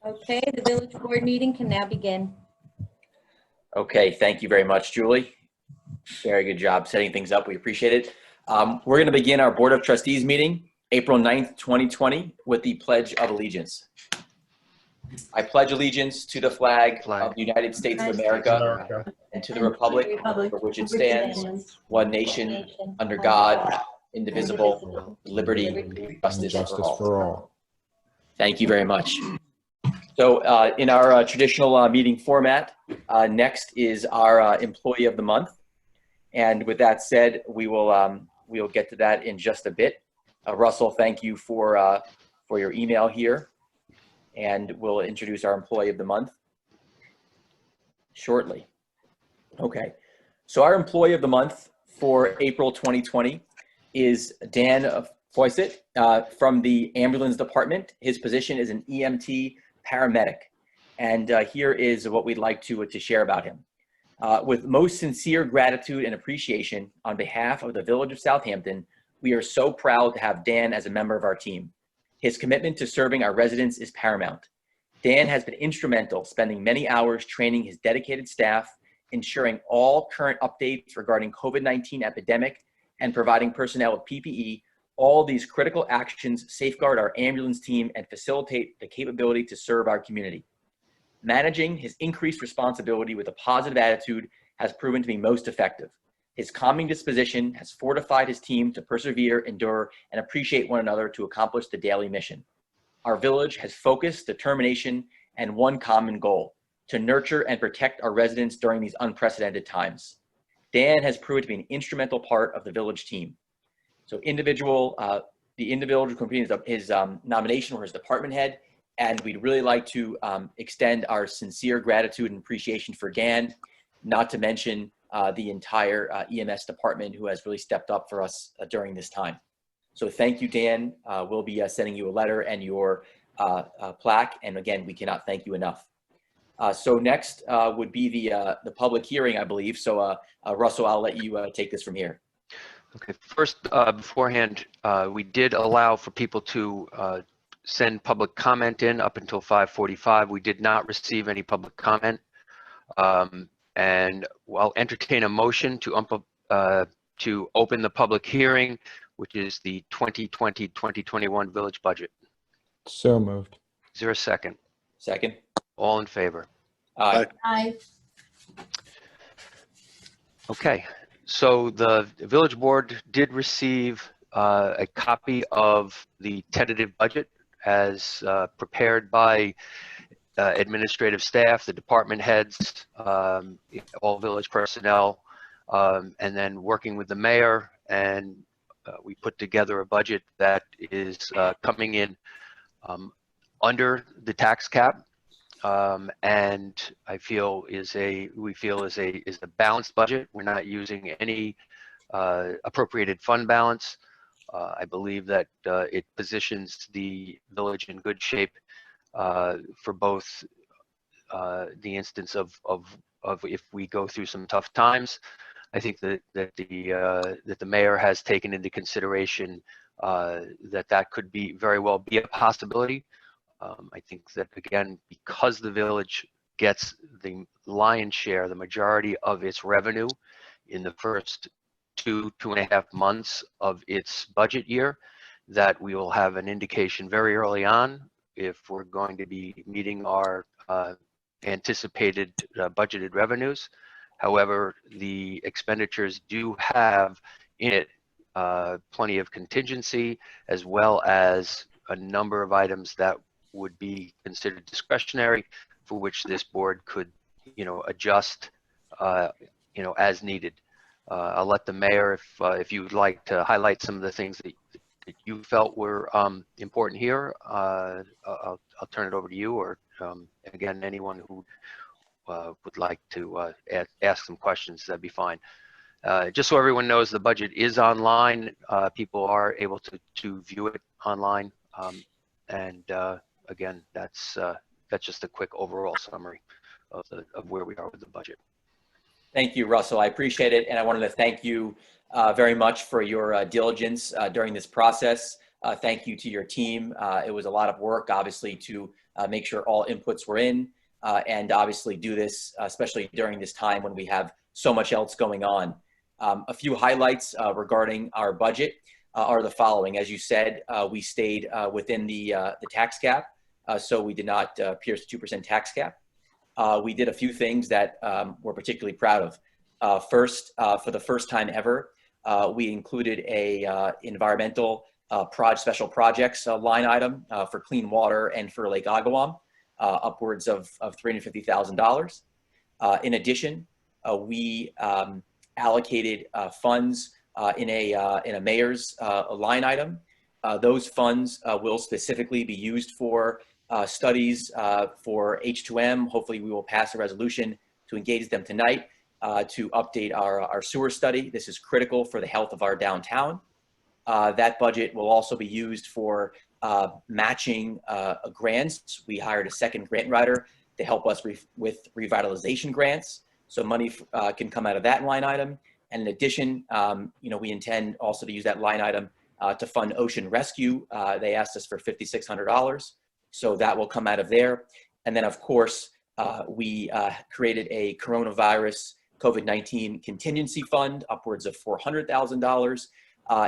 Okay, the village board meeting can now begin. Okay, thank you very much, Julie. Very good job setting things up. We appreciate it. We're going to begin our Board of Trustees meeting, April 9th, 2020, with the Pledge of Allegiance. I pledge allegiance to the flag of the United States of America and to the republic for which it stands, one nation, under God, indivisible, with liberty and justice for all. Thank you very much. So in our traditional meeting format, next is our Employee of the Month. And with that said, we'll get to that in just a bit. Russell, thank you for your email here. And we'll introduce our Employee of the Month shortly. Okay, so our Employee of the Month for April 2020 is Dan Foyset from the Ambulance Department. His position is an EMT paramedic. And here is what we'd like to share about him. With most sincere gratitude and appreciation on behalf of the Village of Southampton, we are so proud to have Dan as a member of our team. His commitment to serving our residents is paramount. Dan has been instrumental, spending many hours training his dedicated staff, ensuring all current updates regarding COVID-19 epidemic, and providing personnel with PPE. All these critical actions safeguard our ambulance team and facilitate the capability to serve our community. Managing his increased responsibility with a positive attitude has proven to be most effective. His calming disposition has fortified his team to persevere, endure, and appreciate one another to accomplish the daily mission. Our village has focus, determination, and one common goal: to nurture and protect our residents during these unprecedented times. Dan has proven to be an instrumental part of the village team. So the individual completed his nomination for his department head, and we'd really like to extend our sincere gratitude and appreciation for Dan, not to mention the entire EMS department who has really stepped up for us during this time. So thank you, Dan. We'll be sending you a letter and your plaque. And again, we cannot thank you enough. So next would be the public hearing, I believe. So Russell, I'll let you take this from here. Okay, first, beforehand, we did allow for people to send public comment in up until 5:45. We did not receive any public comment. And I'll entertain a motion to open the public hearing, which is the 2020-2021 village budget. So moved. Is there a second? Second. All in favor? Aye. Aye. Okay, so the village board did receive a copy of the tentative budget as prepared by administrative staff, the department heads, all village personnel, and then working with the mayor, and we put together a budget that is coming in under the tax cap, and we feel is a balanced budget. We're not using any appropriated fund balance. I believe that it positions the village in good shape for both the instance of if we go through some tough times. I think that the mayor has taken into consideration that could be very well be a possibility. I think that, again, because the village gets the lion's share, the majority of its revenue in the first 2.5 months of its budget year, that we will have an indication very early on if we're going to be meeting our anticipated budgeted revenues. However, the expenditures do have in it plenty of contingency, as well as a number of items that would be considered discretionary, for which this board could, adjust, as needed. I'll let the mayor, if you would like to highlight some of the things that you felt were important here, I'll turn it over to you, or again, anyone who would like to ask some questions, that'd be fine. Just so everyone knows, the budget is online. People are able to view it online, and again, that's just a quick overall summary of where we are with the budget. Thank you, Russell. I appreciate it. And I wanted to thank you very much for your diligence during this process. Thank you to your team. It was a lot of work, obviously, to make sure all inputs were in, and obviously do this, especially during this time when we have so much else going on. A few highlights regarding our budget are the following. As you said, we stayed within the tax cap, so we did not pierce the 2% tax cap. We did a few things that we're particularly proud of. First, for the first time ever, we included a environmental special projects line item for clean water and for Lake Agawam, upwards of $350,000. In addition, we allocated funds in a mayor's line item. Those funds will specifically be used for studies for H2M. Hopefully we will pass a resolution to engage them tonight to update our sewer study. This is critical for the health of our downtown. That budget will also be used for matching grants. We hired a second grant writer to help us with revitalization grants. So money can come out of that line item. And in addition, we intend also to use that line item to fund ocean rescue. They asked us for $5,600. So that will come out of there. And then, of course, we created a coronavirus COVID-19 contingency fund, upwards of $400,000.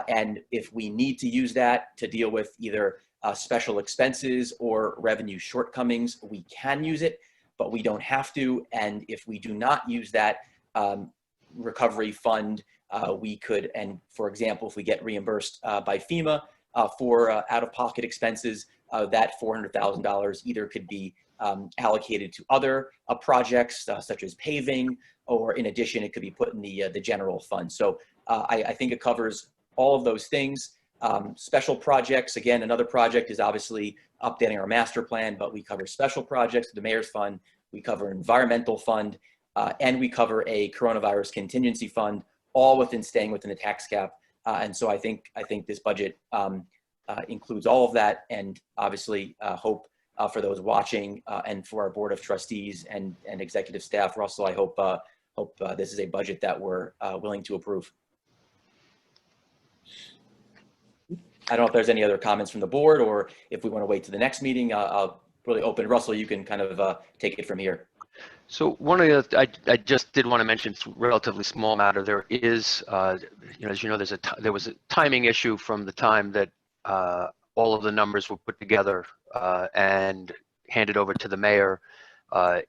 And if we need to use that to deal with either special expenses or revenue shortcomings, we can use it, but we don't have to. And if we do not use that recovery fund, we could, and for example, if we get reimbursed by FEMA for out-of-pocket expenses, that $400,000 either could be allocated to other projects such as paving, or in addition, it could be put in the general fund. So I think it covers all of those things. Special projects, again, another project is obviously updating our master plan, but we cover special projects, the mayor's fund, we cover environmental fund, and we cover a coronavirus contingency fund, all staying within the tax cap. And so I think this budget includes all of that, and obviously hope for those watching and for our board of trustees and executive staff. Russell, I hope this is a budget that we're willing to approve. I don't know if there's any other comments from the board, or if we want to wait to the next meeting. I'll really open. Russell, you can kind of take it from here. So one of the, I just did want to mention, it's a relatively small matter. There is, as you know, there was a timing issue from the time that all of the numbers were put together and handed over to the mayor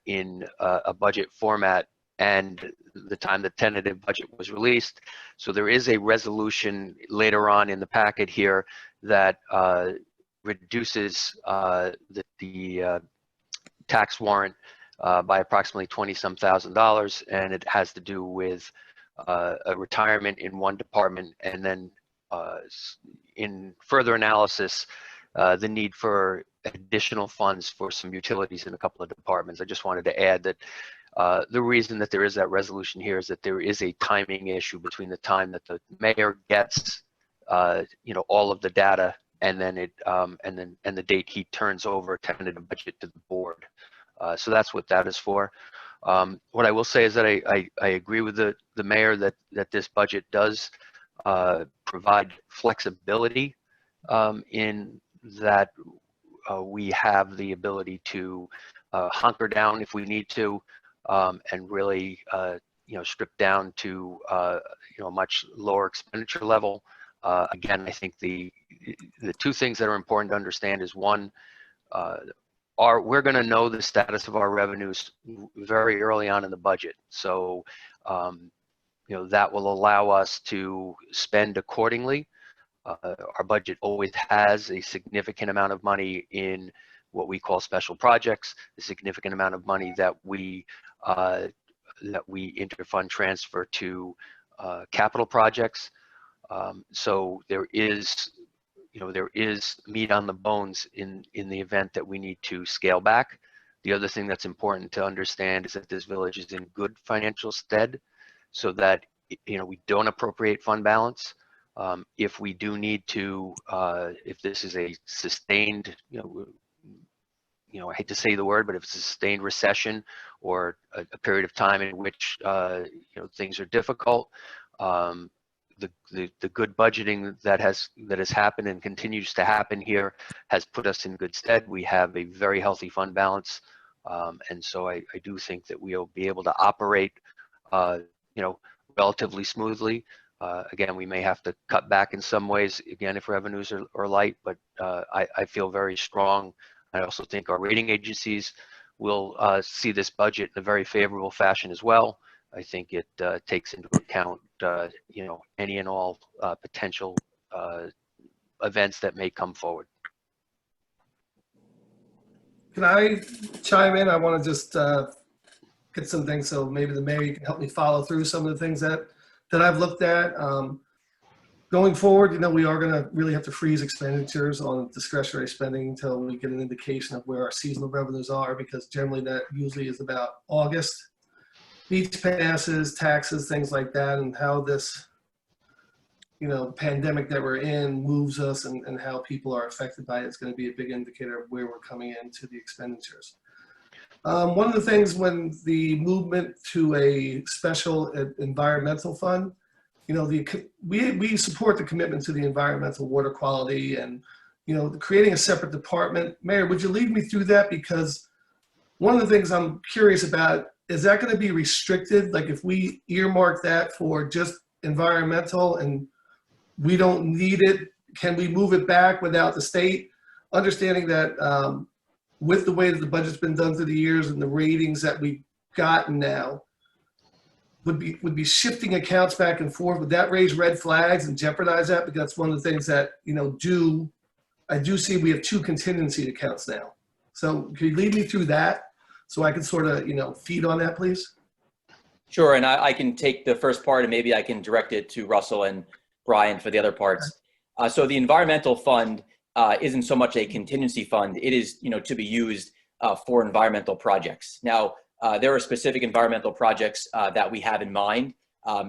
in a budget format, and the time the tentative budget was released. So there is a resolution later on in the packet here that reduces the tax warrant by approximately $20-some thousand, and it has to do with a retirement in one department, and then in further analysis, the need for additional funds for some utilities in a couple of departments. I just wanted to add that the reason that there is that resolution here is that there is a timing issue between the time that the mayor gets all of the data, and then and the date he turns over a tentative budget to the board. So that's what that is for. What I will say is that I agree with the mayor that this budget does provide flexibility in that we have the ability to hunker down if we need to, and really strip down to a much lower expenditure level. Again, I think the two things that are important to understand is, one, we're going to know the status of our revenues very early on in the budget. So, that will allow us to spend accordingly. Our budget always has a significant amount of money in what we call special projects, a significant amount of money that we interfund transfer to capital projects. So there is meat on the bones in the event that we need to scale back. The other thing that's important to understand is that this village is in good financial stead, so that we don't appropriate fund balance. If we do need to, if this is a sustained, I hate to say the word, but if it's a sustained recession or a period of time in which things are difficult, the good budgeting that has happened and continues to happen here has put us in good stead. We have a very healthy fund balance, and so I do think that we'll be able to operate, relatively smoothly. Again, we may have to cut back in some ways, again, if revenues are light, but I feel very strong. I also think our rating agencies will see this budget in a very favorable fashion as well. I think it takes into account, any and all potential events that may come forward. Can I chime in? I want to just get some things, so maybe the mayor, you can help me follow through some of the things that I've looked at. Going forward, we are going to really have to freeze expenditures on discretionary spending until we get an indication of where our seasonal revenues are, because generally that usually is about August. Beach passes, taxes, things like that, and how this, pandemic that we're in moves us and how people are affected by it is going to be a big indicator of where we're coming into the expenditures. One of the things, when the movement to a special environmental fund, we support the commitment to the environmental water quality and, creating a separate department. Mayor, would you lead me through that? Because one of the things I'm curious about, is that going to be restricted? Like, if we earmark that for just environmental and we don't need it, can we move it back without the state? Understanding that with the way that the budget's been done through the years and the ratings that we've gotten now, would be shifting accounts back and forth. Would that raise red flags and jeopardize that? Because that's one of the things that, I do see we have 2 contingency accounts now. So can you lead me through that so I can sort of, feed on that, please? Sure, and I can take the first part and maybe I can direct it to Russell and Brian for the other parts. So the environmental fund isn't so much a contingency fund. It is, to be used for environmental projects. Now, there are specific environmental projects that we have in mind.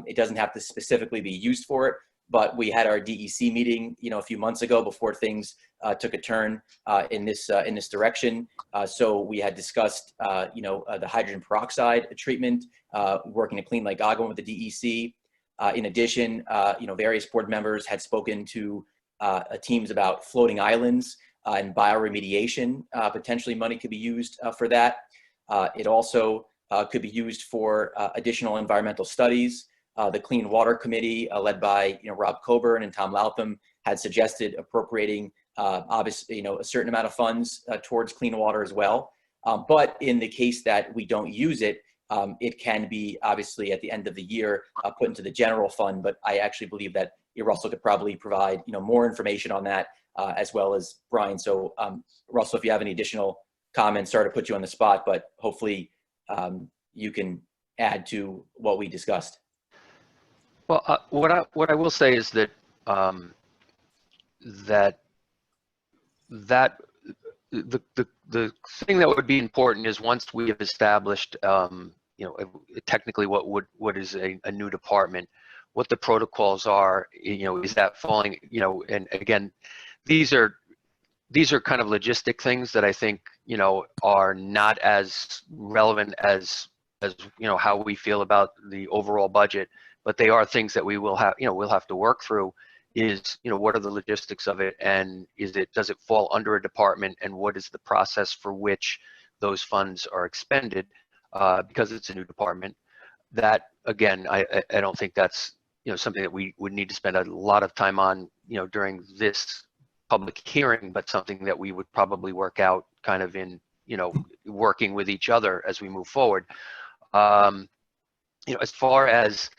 It doesn't have to specifically be used for it, but we had our DEC meeting, a few months ago before things took a turn in this direction. So we had discussed, the hydrogen peroxide treatment, working to clean Lake Agawam with the DEC. In addition, various board members had spoken to teams about floating islands and bioremediation. Potentially money could be used for that. It also could be used for additional environmental studies. The Clean Water Committee, led by Rob Coburn and Tom Latham, had suggested appropriating obviously a certain amount of funds towards clean water as well. But in the case that we don't use it, it can be obviously at the end of the year put into the general fund. But I actually believe that Russell could probably provide more information on that as well as Brian. So Russell, if you have any additional comments, sorry to put you on the spot, but hopefully you can add to what we discussed. Well, what I will say is that the thing that would be important is, once we have established technically what is a new department, what the protocols are, is that falling, and again, these are kind of logistic things that I think are not as relevant as how we feel about the overall budget, but they are things that we will have we'll have to work through. Is what are the logistics of it, and does it fall under a department, and what is the process for which those funds are expended, because it's a new department. That, again, I don't think that's something that we would need to spend a lot of time on during this public hearing, but something that we would probably work out kind of in working with each other as we move forward. As far as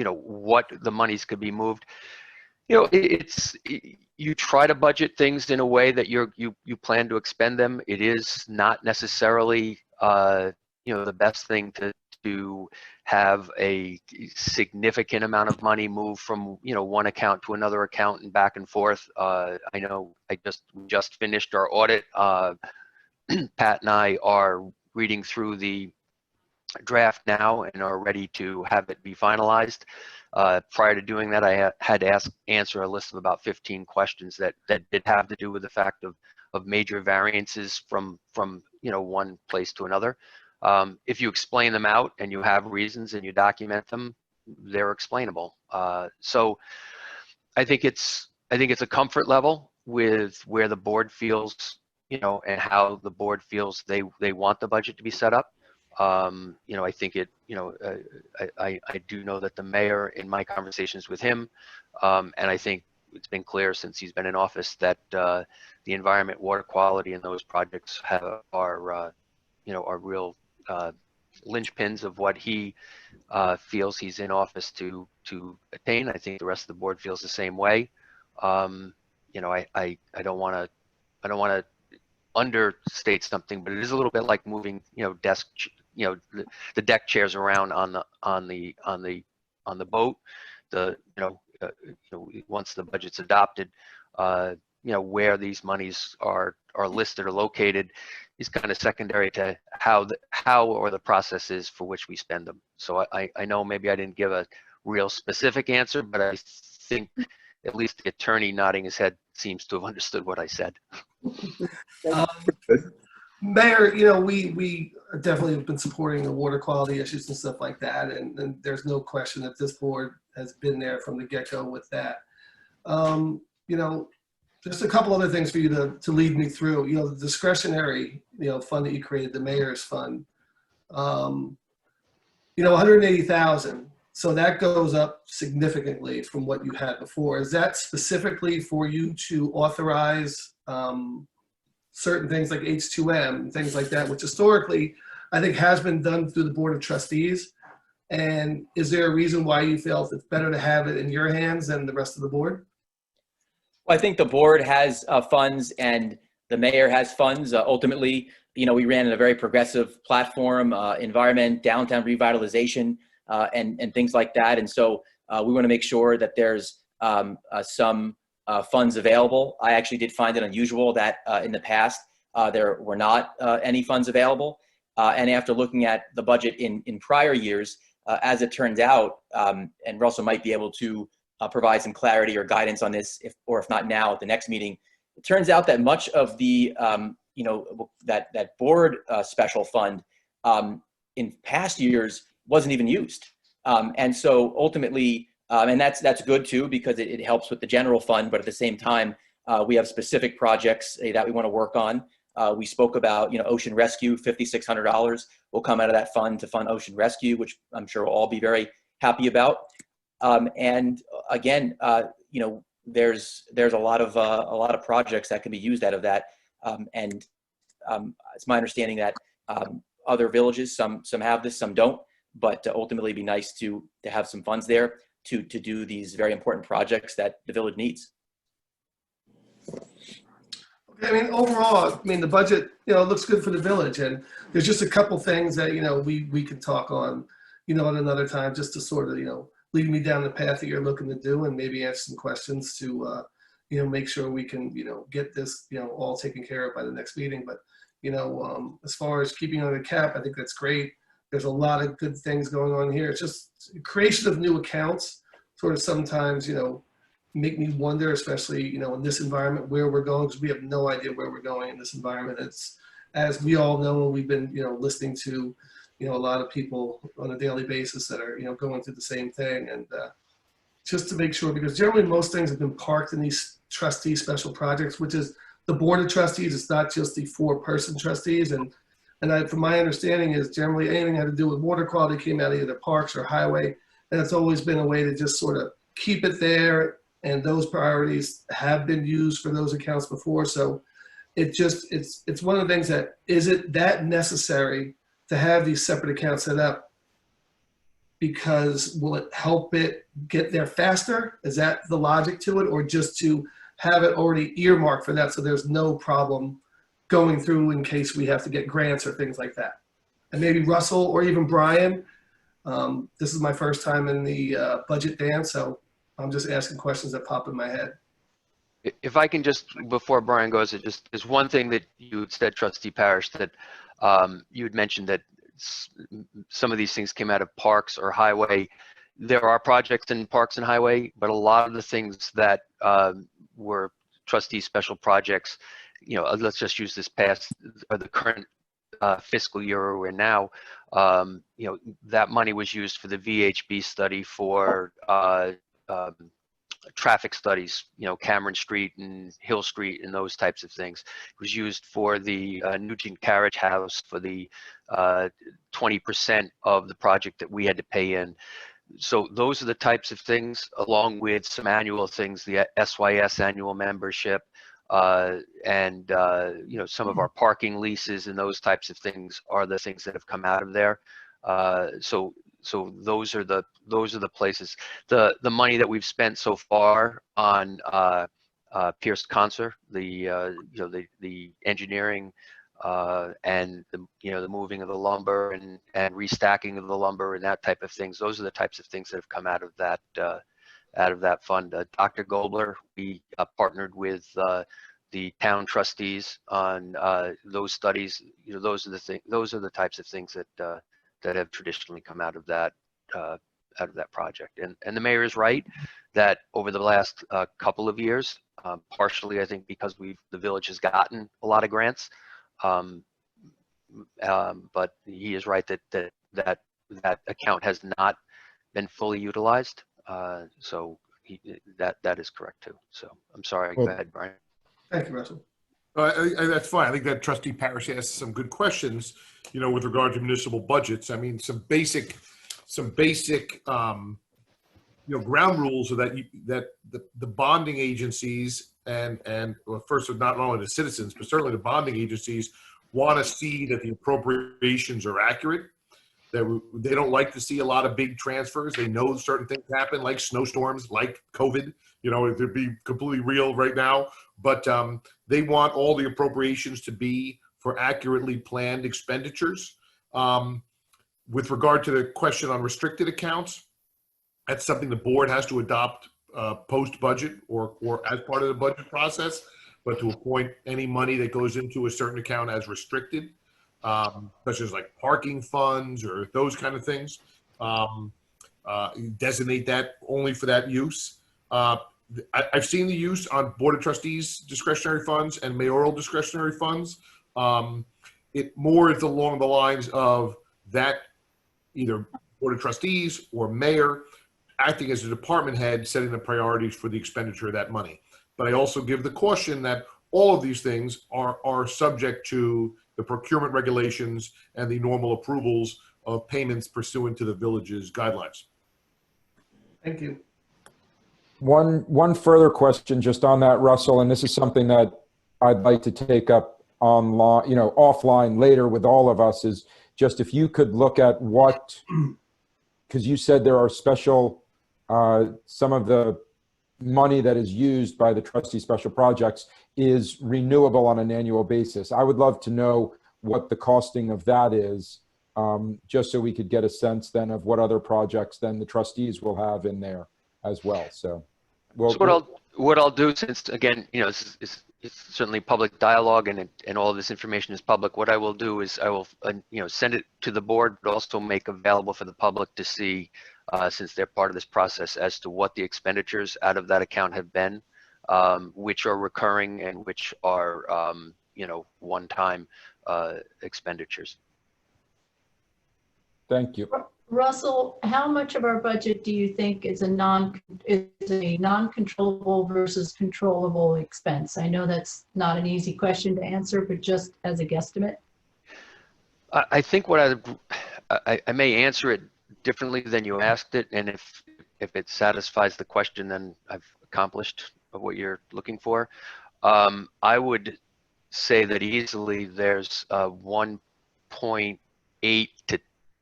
what the monies could be moved, you try to budget things in a way that you plan to expend them. It is not necessarily the best thing to have a significant amount of money move from one account to another account and back and forth. I know we just finished our audit. Pat and I are reading through the draft now and are ready to have it be finalized. Prior to doing that, I had to answer a list of about 15 questions that did have to do with the fact of major variances from one place to another. If you explain them out and you have reasons and you document them, they're explainable. So I think it's a comfort level with where the board feels, and how the board feels they want the budget to be set up. I think I do know that the mayor, in my conversations with him, and I think it's been clear since he's been in office that the environment, water quality, and those projects are real linchpins of what he feels he's in office to attain. I think the rest of the board feels the same way. I don't want to understate something, but it is a little bit like moving, the deck chairs around on the boat. Once the budget's adopted, where these monies are listed or located is kind of secondary to how or the process is for which we spend them. So I know maybe I didn't give a real specific answer, but I think at least the attorney nodding his head seems to have understood what I said. Mayor, we definitely have been supporting the water quality issues and stuff like that, and there's no question that this board has been there from the get-go with that. Just a couple other things for you to lead me through. The discretionary, fund that you created, the mayor's fund. 180,000. So that goes up significantly from what you had before. Is that specifically for you to authorize certain things like H2M, things like that, which historically I think has been done through the Board of Trustees? And is there a reason why you felt it's better to have it in your hands than the rest of the board? Well, I think the board has funds and the mayor has funds. Ultimately, we ran a very progressive platform, environment, downtown revitalization, and things like that. And so we want to make sure that there's some funds available. I actually did find it unusual that in the past there were not any funds available. And after looking at the budget in prior years, as it turns out, and Russell might be able to provide some clarity or guidance on this, if not now at the next meeting, it turns out that much of the that board special fund in past years wasn't even used. And so ultimately, and that's good too, because it helps with the general fund, but at the same time, we have specific projects that we want to work on. We spoke about, ocean rescue, $5,600 will come out of that fund to fund ocean rescue, which I'm sure we'll all be very happy about. And again, there's a lot of projects that can be used out of that. And it's my understanding that other villages, some have this, some don't, but ultimately it'd be nice to have some funds there to do these very important projects that the village needs. Overall, the budget, looks good for the village, and there's just a couple things that, we can talk on, at another time, just to sort of, lead me down the path that you're looking to do, and maybe ask some questions to, make sure we can, get this, all taken care of by the next meeting. But, as far as keeping on the cap, I think that's great. There's a lot of good things going on here. It's just creation of new accounts sort of sometimes, make me wonder, especially, in this environment, where we're going, because we have no idea where we're going in this environment. It's, as we all know, we've been, listening to, a lot of people on a daily basis that are, going through the same thing. And just to make sure, because generally most things have been parked in these trustee special projects, which is the board of trustees. It's not just the 4-person trustees. And from my understanding is generally anything that had to do with water quality came out of either parks or highway. And it's always been a way to just sort of keep it there. And those priorities have been used for those accounts before. So it's one of the things that, is it that necessary to have these separate accounts set up? Because will it help it get there faster? Is that the logic to it? Or just to have it already earmarked for that so there's no problem going through in case we have to get grants or things like that? And maybe Russell or even Brian, this is my first time in the budget dance, so I'm just asking questions that pop in my head. If I can just, before Brian goes, there's one thing that you said, Trustee Parrish, that you had mentioned that some of these things came out of parks or highway. There are projects in parks and highway, but a lot of the things that were trustee special projects, let's just use this past or the current fiscal year we're in now, that money was used for the VHB study for um, traffic studies, Cameron Street and Hill Street and those types of things. It was used for the Nugent Carriage House for the 20% of the project that we had to pay in. So those are the types of things, along with some annual things, the SYS annual membership, and some of our parking leases and those types of things are the things that have come out of there. So those are the places. The money that we've spent so far on Pierce Concert, the engineering, and the moving of the lumber and restacking of the lumber and that type of things. Those are the types of things that have come out of that fund. Dr. Gobler, we partnered with the town trustees on those studies. Those are the types of things that have traditionally come out of that project. And the mayor is right that over the last couple of years, partially I think because the village has gotten a lot of grants. But he is right that account has not been fully utilized. So that is correct too. So I'm sorry. Go ahead, Brian. Thank you, Russell. That's fine. I think that Trustee Parrish asked some good questions, with regard to municipal budgets. I mean, some basic, ground rules are that the bonding agencies and well, first, not only the citizens, but certainly the bonding agencies want to see that the appropriations are accurate. That they don't like to see a lot of big transfers. They know certain things happen, like snowstorms, like COVID. It'd be completely real right now. But they want all the appropriations to be for accurately planned expenditures. With regard to the question on restricted accounts, that's something the board has to adopt post-budget or as part of the budget process, but to appoint any money that goes into a certain account as restricted, such as like parking funds or those kind of things. Designate that only for that use. I've seen the use on Board of Trustees discretionary funds and mayoral discretionary funds. It more is along the lines of that either Board of Trustees or mayor acting as a department head, setting the priorities for the expenditure of that money. But I also give the caution that all of these things are subject to the procurement regulations and the normal approvals of payments pursuant to the village's guidelines. Thank you. One further question just on that, Russell, and this is something that I'd like to take up online, offline later with all of us, is just if you could look at what, because you said there are special, some of the money that is used by the trustee special projects is renewable on an annual basis. I would love to know what the costing of that is, just so we could get a sense then of what other projects then the trustees will have in there as well. So, what I'll do, since again, it's certainly public dialogue and all of this information is public. What I will do is I will send it to the board, but also make available for the public to see, since they're part of this process, as to what the expenditures out of that account have been, which are recurring and which are one-time expenditures. Thank you. Russell, how much of our budget do you think is a non-controllable versus controllable expense? I know that's not an easy question to answer, but just as a guesstimate. I think what I may answer it differently than you asked it, and if it satisfies the question, then I've accomplished what you're looking for. I would say that easily there's 1.8 to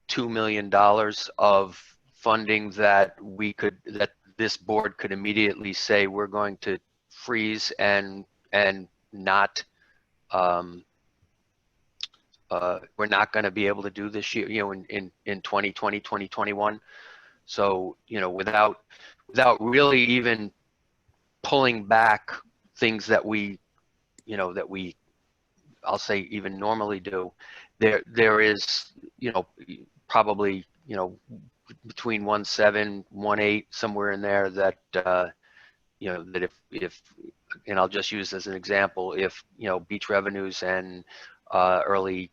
$2 million of funding that this board could immediately say we're going to freeze and not we're not going to be able to do this year, in 2020, 2021. So, without really even pulling back things that I'll say even normally do, there is, probably, between 1.7, 1.8, somewhere in there that, that if, and I'll just use as an example, if, beach revenues and early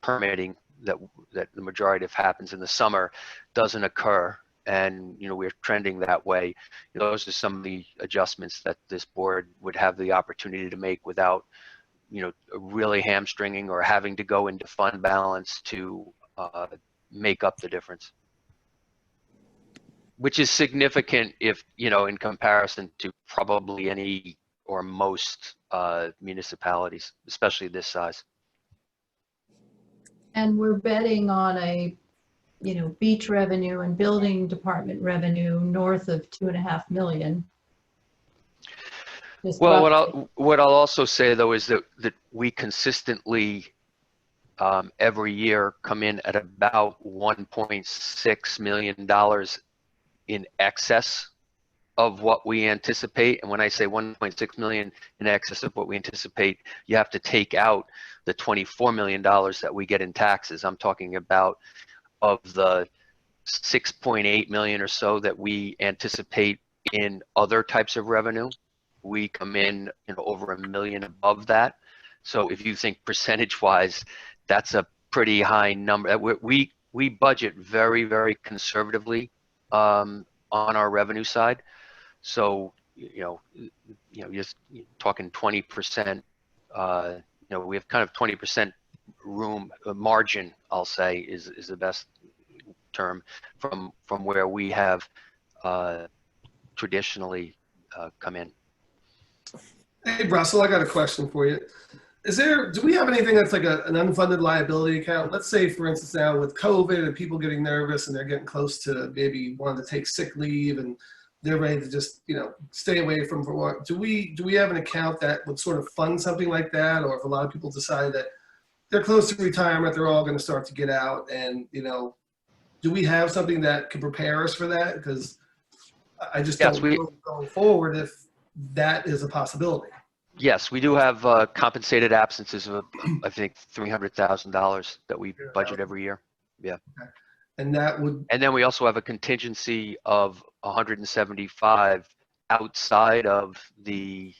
permitting that the majority of happens in the summer doesn't occur. And, we're trending that way. Those are some of the adjustments that this board would have the opportunity to make without, really hamstringing or having to go into fund balance to make up the difference. Which is significant if, in comparison to probably any or most municipalities, especially this size. And we're betting on a, beach revenue and building department revenue north of 2.5 million. Just Well, roughly. what I'll also say though is that we consistently every year come in at about $1.6 million in excess of what we anticipate. And when I say 1.6 million in excess of what we anticipate, you have to take out the $24 million that we get in taxes. I'm talking about of the 6.8 million or so that we anticipate in other types of revenue. We come in, over $1 million above that. So if you think percentage wise, that's a pretty high number. We budget very, very conservatively on our revenue side. So, you're talking 20%, we have kind of 20% room margin, I'll say is the best term from where we have traditionally come in. Hey, Russell, I got a question for you. Do we have anything that's like an unfunded liability account? Let's say, for instance, now with COVID and people getting nervous and they're getting close to maybe wanting to take sick leave and they're ready to just, stay away from work. Do we have an account that would sort of fund something like that? Or if a lot of people decide that they're close to retirement, they're all going to start to get out and, do we have something that can prepare us for that? Because I just don't know going forward if that is a possibility. Yes, we do have compensated absences of, I think, $300,000 that we budget every year. Yeah. Okay. And that would. And then we also have a contingency of 175 outside of the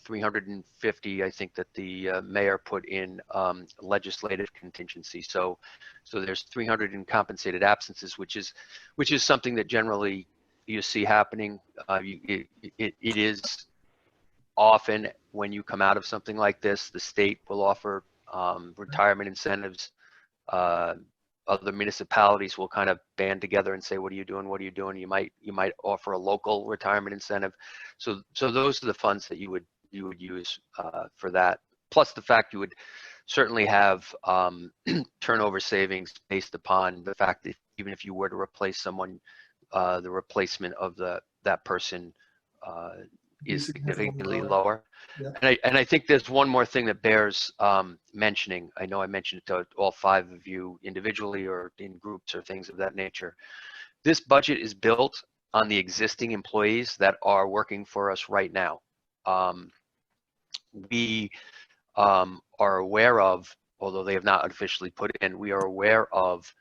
350, I think, that the mayor put in legislative contingency. So there's 300 in compensated absences, which is something that generally you see happening. It is often when you come out of something like this, the state will offer retirement incentives. Other municipalities will kind of band together and say, what are you doing? What are you doing? You might offer a local retirement incentive. So those are the funds that you would use for that. Plus the fact you would certainly have turnover savings based upon the fact that even if you were to replace someone, the replacement of that person is significantly lower. Yeah. And I think there's one more thing that bears mentioning. I know I mentioned it to all 5 of you individually or in groups or things of that nature. This budget is built on the existing employees that are working for us right now. We are aware of, although they have not officially put in, we are aware of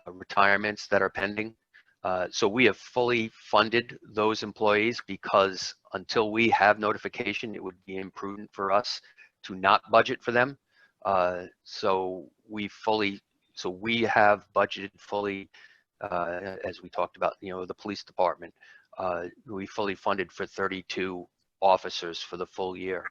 retirements that are pending. So we have fully funded those employees because until we have notification, it would be imprudent for us to not budget for them. So we have budgeted fully, as we talked about, the police department. We fully funded for 32 officers for the full year.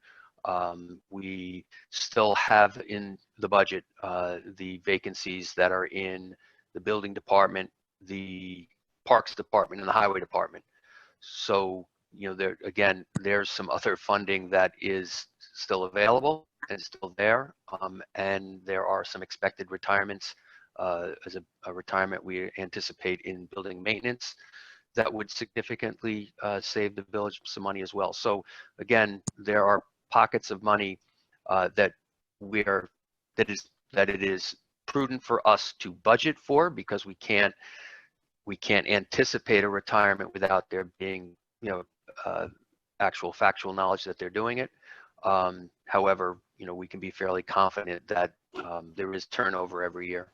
We still have in the budget the vacancies that are in the building department, the parks department, and the highway department. So, there's some other funding that is still available and still there. And there are some expected retirements as a retirement we anticipate in building maintenance that would significantly save the village some money as well. So again, there are pockets of money that it is prudent for us to budget for because we can't anticipate a retirement without there being actual factual knowledge that they're doing it. However, we can be fairly confident that there is turnover every year.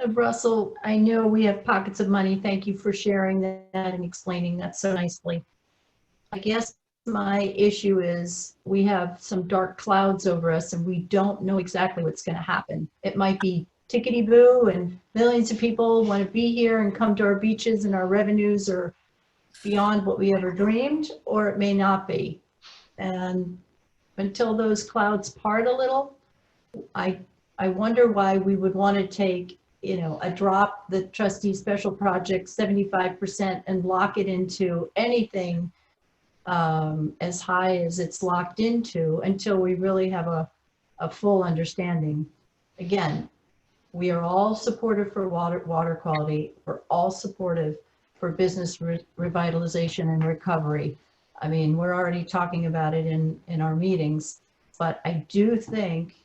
Russell, I know we have pockets of money. Thank you for sharing that and explaining that so nicely. I guess my issue is we have some dark clouds over us and we don't know exactly what's going to happen. It might be tickety-boo and millions of people want to be here and come to our beaches and our revenues are beyond what we ever dreamed, or it may not be. And until those clouds part a little, I wonder why we would want to take, a drop the trustee special project 75% and lock it into anything as high as it's locked into until we really have a full understanding. Again, we are all supportive for water quality. We're all supportive for business revitalization and recovery. I mean, we're already talking about it in our meetings, but I do think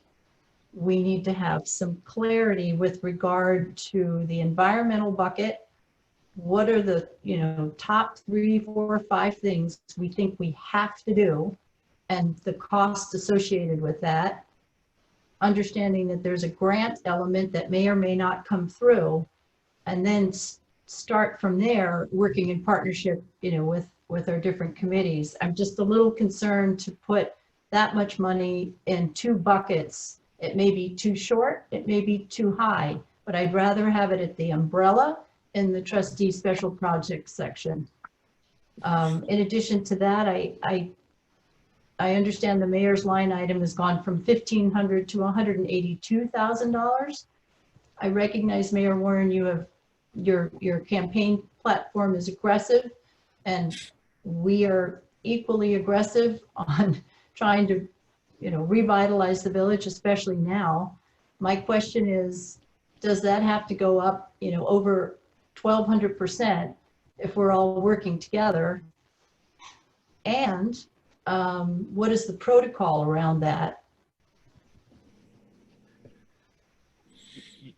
we need to have some clarity with regard to the environmental bucket. What are the, top 3, 4, 5 things we think we have to do and the costs associated with that, understanding that there's a grant element that may or may not come through, and then start from there, working in partnership, with our different committees. I'm just a little concerned to put that much money in 2 buckets. It may be too short, it may be too high, but I'd rather have it at the umbrella in the trustee special projects section. In addition to that, I understand the mayor's line item has gone from $1,500 to $182,000. I recognize, Mayor Warren, you have your campaign platform is aggressive, and we are equally aggressive on trying to, revitalize the village, especially now. My question is, does that have to go up, over 1,200% if we're all working together? And what is the protocol around that?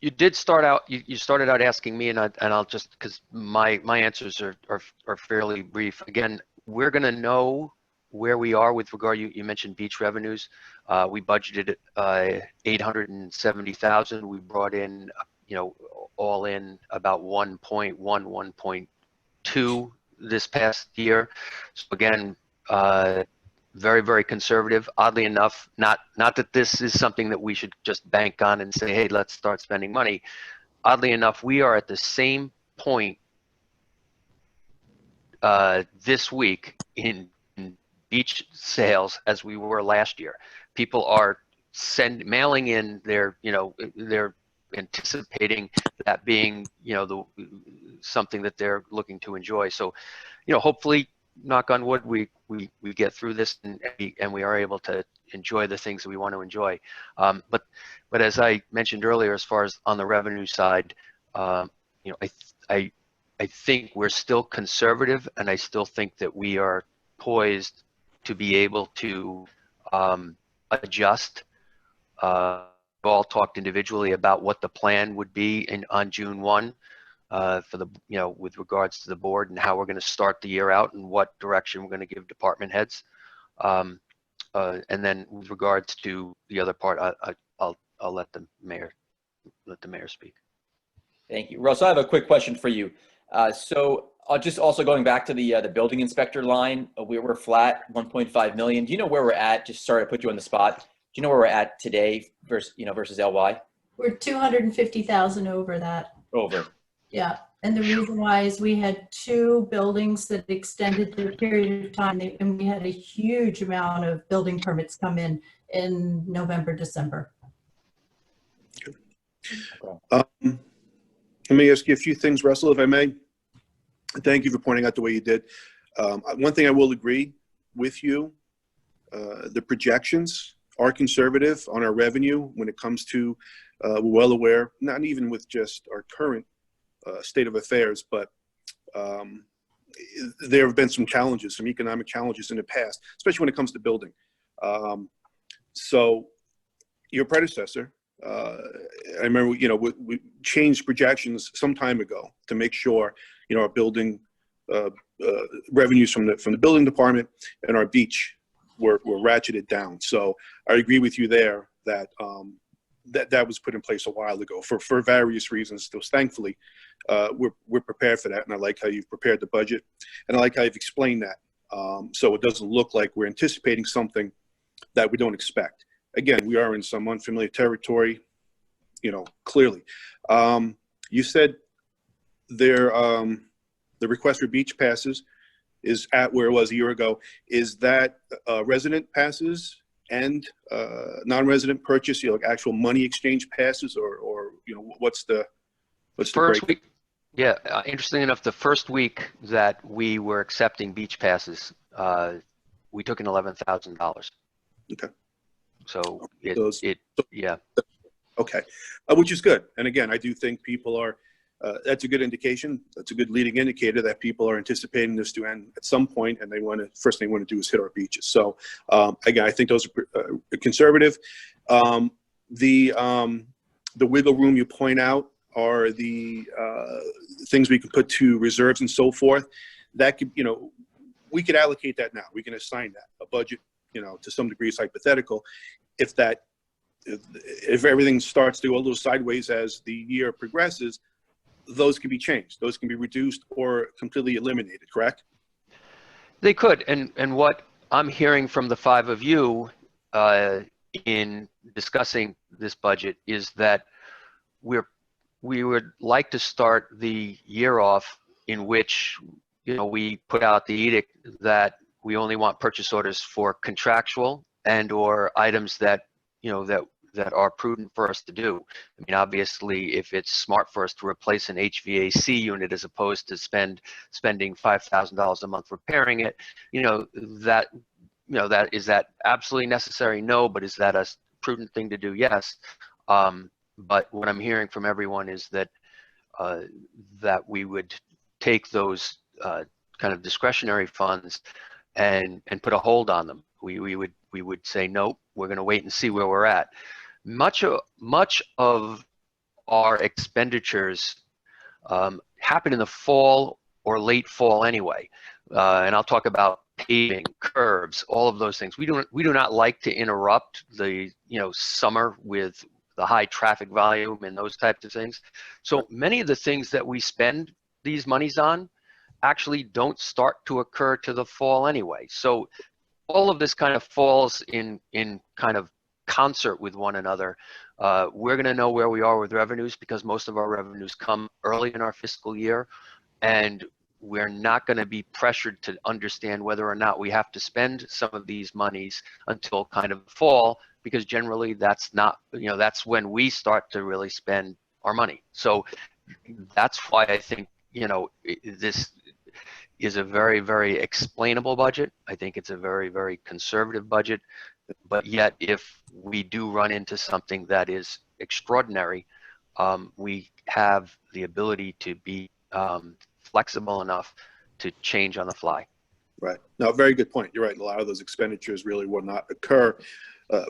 You did start out. You started out asking me, and I'll just, because my answers are fairly brief. Again, we're going to know where we are with regard. You mentioned beach revenues. We budgeted $870,000. We brought in, all in about 1.1, 1.2 this past year. So again, very, very conservative. Oddly enough, not that this is something that we should just bank on and say, hey, let's start spending money. Oddly enough, we are at the same point this week in beach sales as we were last year. People are mailing in their, they're anticipating that being, something that they're looking to enjoy. So, hopefully, knock on wood, we get through this and we are able to enjoy the things that we want to enjoy. But as I mentioned earlier, as far as on the revenue side, I think we're still conservative, and I still think that we are poised to be able to adjust. We've all talked individually about what the plan would be on June 1 for the, with regards to the board and how we're going to start the year out and what direction we're going to give department heads. And then with regards to the other part, I'll let the mayor speak. Thank you. Russ, I have a quick question for you. So just also going back to the building inspector line, we're flat 1.5 million. Do you know where we're at? Just sorry to put you on the spot. Do you know where we're at today versus LY? We're 250,000 over that. Over. Yeah, and the reason why is we had 2 buildings that extended their period of time, and we had a huge amount of building permits come in November, December. Let me ask you a few things, Russell, if I may. Thank you for pointing out the way you did. One thing I will agree with you, the projections are conservative on our revenue when it comes to, we're well aware, not even with just our current state of affairs, but there have been some challenges, some economic challenges in the past, especially when it comes to building. So your predecessor, I remember, we changed projections some time ago to make sure, our building revenues from the building department and our beach were ratcheted down. So I agree with you there that that was put in place a while ago for various reasons. So thankfully, we're prepared for that, and I like how you've prepared the budget, and I like how you've explained that So it doesn't look like we're anticipating something that we don't expect. Again, we are in some unfamiliar territory, clearly. You said there, the request for beach passes is at where it was a year ago. Is that resident passes and non-resident purchase, like actual money exchange passes, or what's the First break? week, yeah, interestingly enough, the first week that we were accepting beach passes, we took in $11,000. Okay. So yeah. Okay, which is good. And again, I do think people are, that's a good indication. That's a good leading indicator that people are anticipating this to end at some point, and first thing they want to do is hit our beaches. So again, I think those are conservative. The wiggle room you point out are the things we can put to reserves and so forth. That could, we could allocate that now. We can assign that. A budget, to some degree is hypothetical. If everything starts to go a little sideways as the year progresses, those can be changed. Those can be reduced or completely eliminated, correct? They could. And what I'm hearing from the five of you in discussing this budget is that we would like to start the year off in which we put out the edict that we only want purchase orders for contractual and or items that that are prudent for us to do. I mean, obviously, if it's smart for us to replace an HVAC unit as opposed to spending $5,000 a month repairing it, that is that absolutely necessary? No, but is that a prudent thing to do? Yes. But what I'm hearing from everyone is that that we would take those kind of discretionary funds and put a hold on them. We would say, nope, we're going to wait and see where we're at. Much of our expenditures happen in the fall or late fall anyway, and I'll talk about paving, curbs, all of those things. We do not like to interrupt the summer with the high traffic volume and those types of things. So many of the things that we spend these monies on actually don't start to occur to the fall anyway. So all of this kind of falls in kind of concert with one another. We're going to know where we are with revenues because most of our revenues come early in our fiscal year, and we're not going to be pressured to understand whether or not we have to spend some of these monies until kind of fall, because generally that's not, that's when we start to really spend our money. So that's why I think, this is a very, very explainable budget. I think it's a very, very conservative budget. But yet, if we do run into something that is extraordinary, we have the ability to be flexible enough to change on the fly. Right. No, very good point. You're right. A lot of those expenditures really will not occur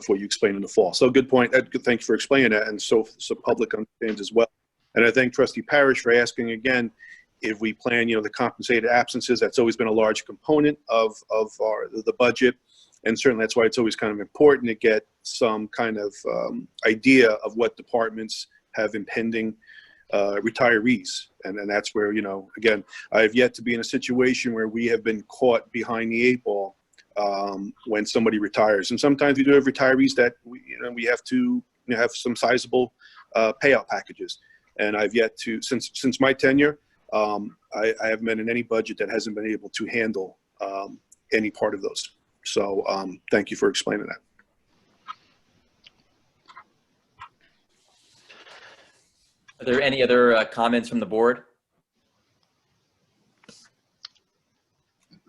for you explain in the fall. So good point. Thank you for explaining that, and so public understands as well. And I thank Trustee Parrish for asking again if we plan, the compensated absences. That's always been a large component of the budget. And certainly that's why it's always kind of important to get some kind of idea of what departments have impending retirees. And that's where, again, I have yet to be in a situation where we have been caught behind the eight ball when somebody retires. And sometimes we do have retirees that we have to have some sizable payout packages. And I've yet to, since my tenure, I haven't been in any budget that hasn't been able to handle any part of those. So thank you for explaining that. Are there any other comments from the board?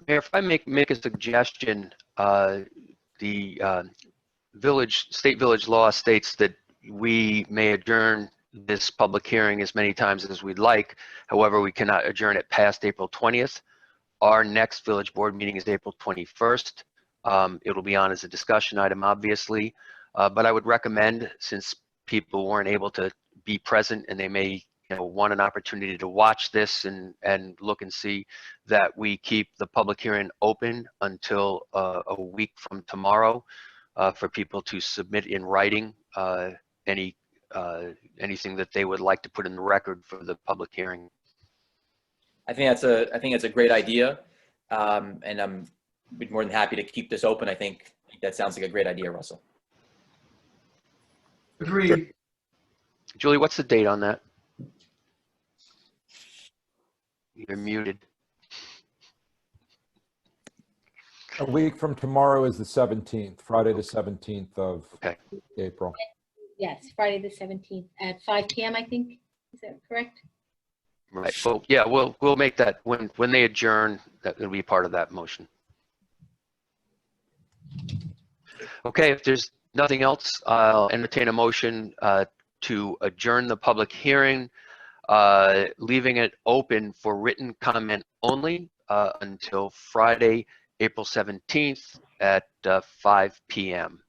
Mayor, if I make a suggestion, the state village law states that we may adjourn this public hearing as many times as we'd like. However, we cannot adjourn it past April 20th. Our next village board meeting is April 21st. It'll be on as a discussion item, obviously, but I would recommend, since people weren't able to be present and they may want an opportunity to watch this and look and see, that we keep the public hearing open until a week from tomorrow for people to submit in writing anything that they would like to put in the record for the public hearing. I think that's a great idea, and I'm be more than happy to keep this open. I think that sounds like a great idea, Russell. Agreed. Julie, what's the date on that? You're muted. A week from tomorrow is the 17th, Friday the 17th of Okay. April. Yes, Friday the 17th at 5 p.m., I think. Is that correct? Right. Well, yeah, we'll make that when they adjourn. That will be part of that motion. Okay. If there's nothing else, I'll entertain a motion to adjourn the public hearing, leaving it open for written comment only until Friday, April 17th at 5 p.m.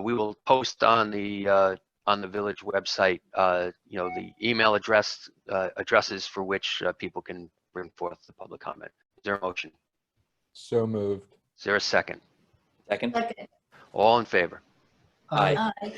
We will post on the village website, the email addresses for which people can bring forth the public comment. Is there a motion? So moved. Is there a second? Second. Second. All in favor? Aye. Aye.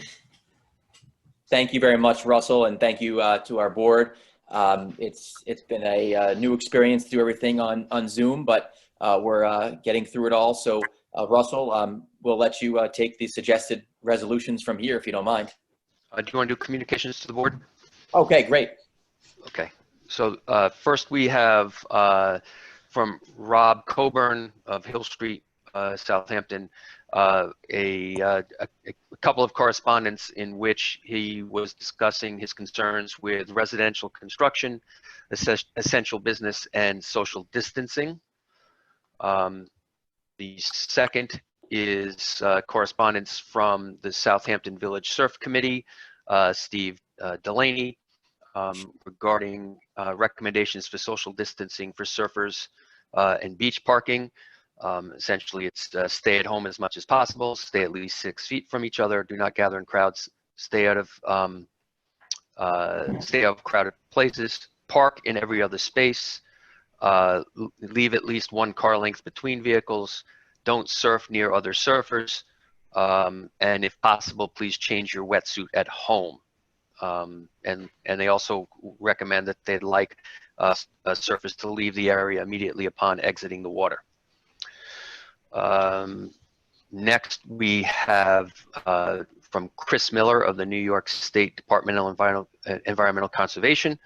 Thank you very much, Russell, and thank you to our board. It's been a new experience to do everything on Zoom, but we're getting through it all. So, Russell, we'll let you take the suggested resolutions from here, if you don't mind. Do you want to do communications to the board? Okay, great. Okay. So first we have from Rob Coburn of Hill Street, Southampton, a couple of correspondence in which he was discussing his concerns with residential construction, essential business, and social distancing. The second is correspondence from the Southampton Village Surf Committee, Steve Delaney, regarding recommendations for social distancing for surfers and beach parking. Essentially, it's stay at home as much as possible, stay at least 6 feet from each other, do not gather in crowds, stay out of crowded places, park in every other space, leave at least 1 car length between vehicles, don't surf near other surfers, and if possible, please change your wetsuit at home. And they also recommend that they'd like surfers to leave the area immediately upon exiting the water. Next, we have from Chris Miller of the New York State Department of Environmental Conservation,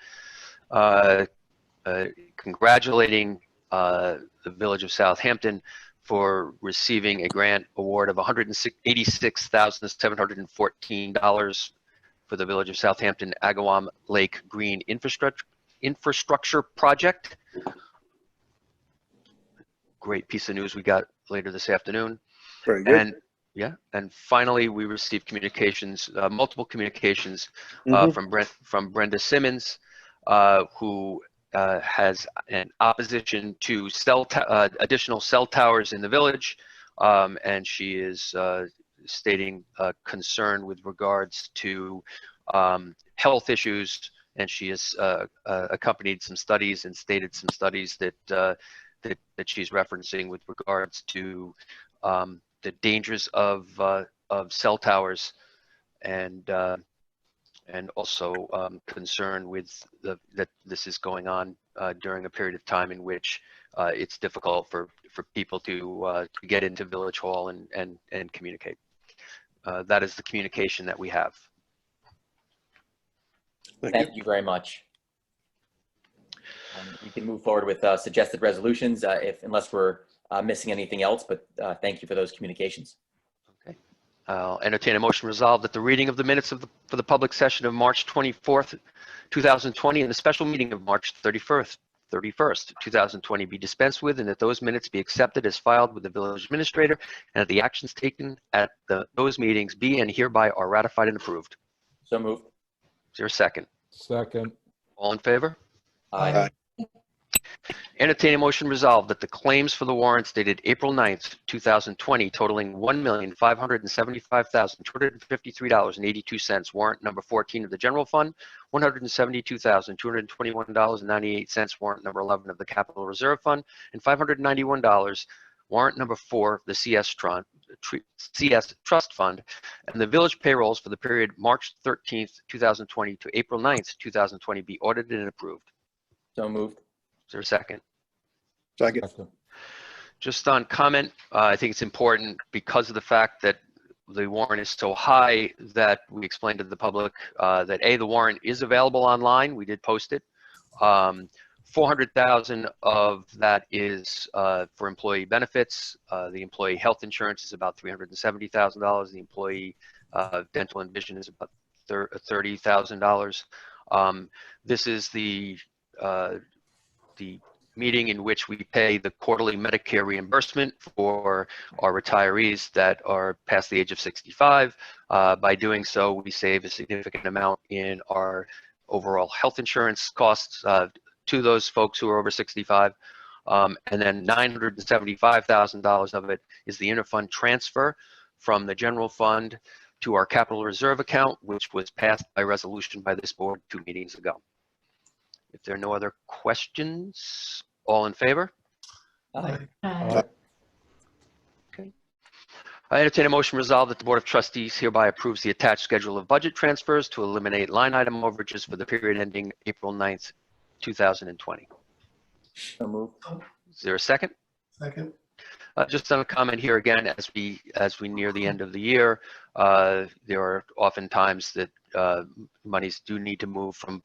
congratulating the Village of Southampton for receiving a grant award of $186,714 for the Village of Southampton Agawam Lake Green Infrastructure Project. Great piece of news we got later this afternoon. Very good. And yeah, and finally, we received communications, multiple communications from Brenda Simmons, who has an opposition to additional cell towers in the village, and she is stating concern with regards to health issues, and she has accompanied some studies and stated some studies that she's referencing with regards to the dangers of cell towers, and also concern with that this is going on during a period of time in which it's difficult for people to get into Village Hall and communicate. That is the communication that we have. Thank you very much. We can move forward with suggested resolutions unless we're missing anything else, but thank you for those communications. Okay. I'll entertain a motion resolved that the reading of the minutes for the public session of March 24th, 2020, and the special meeting of March 31st, 2020 be dispensed with, and that those minutes be accepted as filed with the village administrator, and that the actions taken at those meetings be and hereby are ratified and approved. So moved. Is there a second? Second. All in favor? Aye. Entertain a motion resolved that the claims for the warrants dated April 9th, 2020 totaling $1,575,253.82, warrant number 14 of the general fund, $172,221.98, warrant number 11 of the capital reserve fund, and $591, warrant number 4 of the CS Trust Fund, and the village payrolls for the period March 13th, 2020 to April 9th, 2020 be audited and approved. So moved. Is there a second? Second. Second. Just on comment, I think it's important because of the fact that the warrant is so high that we explained to the public that the warrant is available online. We did post it. 400,000 of that is for employee benefits. The employee health insurance is about $370,000. The employee dental and vision is about $30,000. This is the meeting in which we pay the quarterly Medicare reimbursement for our retirees that are past the age of 65. By doing so, we save a significant amount in our overall health insurance costs to those folks who are over 65. And then $975,000 of it is the interfund transfer from the general fund to our capital reserve account, which was passed by resolution by this board 2 meetings ago. If there are no other questions, all in favor? Aye. Aye. I entertain a motion resolved that the Board of Trustees hereby approves the attached schedule of budget transfers to eliminate line item overages for the period ending April 9th, 2020. So moved. Is there a second? Second. Just on a comment here again, as we near the end of the year, there are often times that monies do need to move from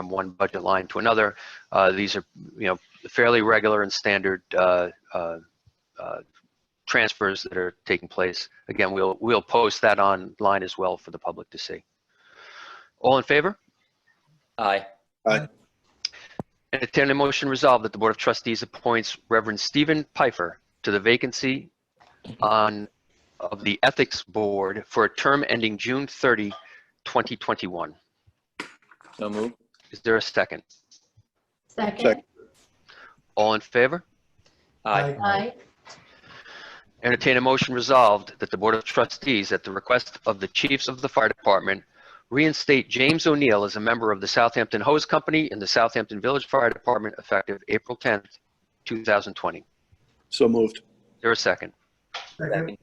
one budget line to another. These are, fairly regular and standard transfers that are taking place. Again, we'll post that online as well for the public to see. All in favor? Aye. Aye. Entertain a motion resolved that the Board of Trustees appoints Reverend Stephen Pfeiffer to the vacancy of the Ethics Board for a term ending June 30, 2021. So moved. Is there a second? Second. All in favor? Aye. Aye. Entertain a motion resolved that the Board of Trustees, at the request of the Chiefs of the Fire Department, reinstate James O'Neill as a member of the Southampton Hose Company in the Southampton Village Fire Department effective April 10th, 2020. So moved. Is there a second? Second.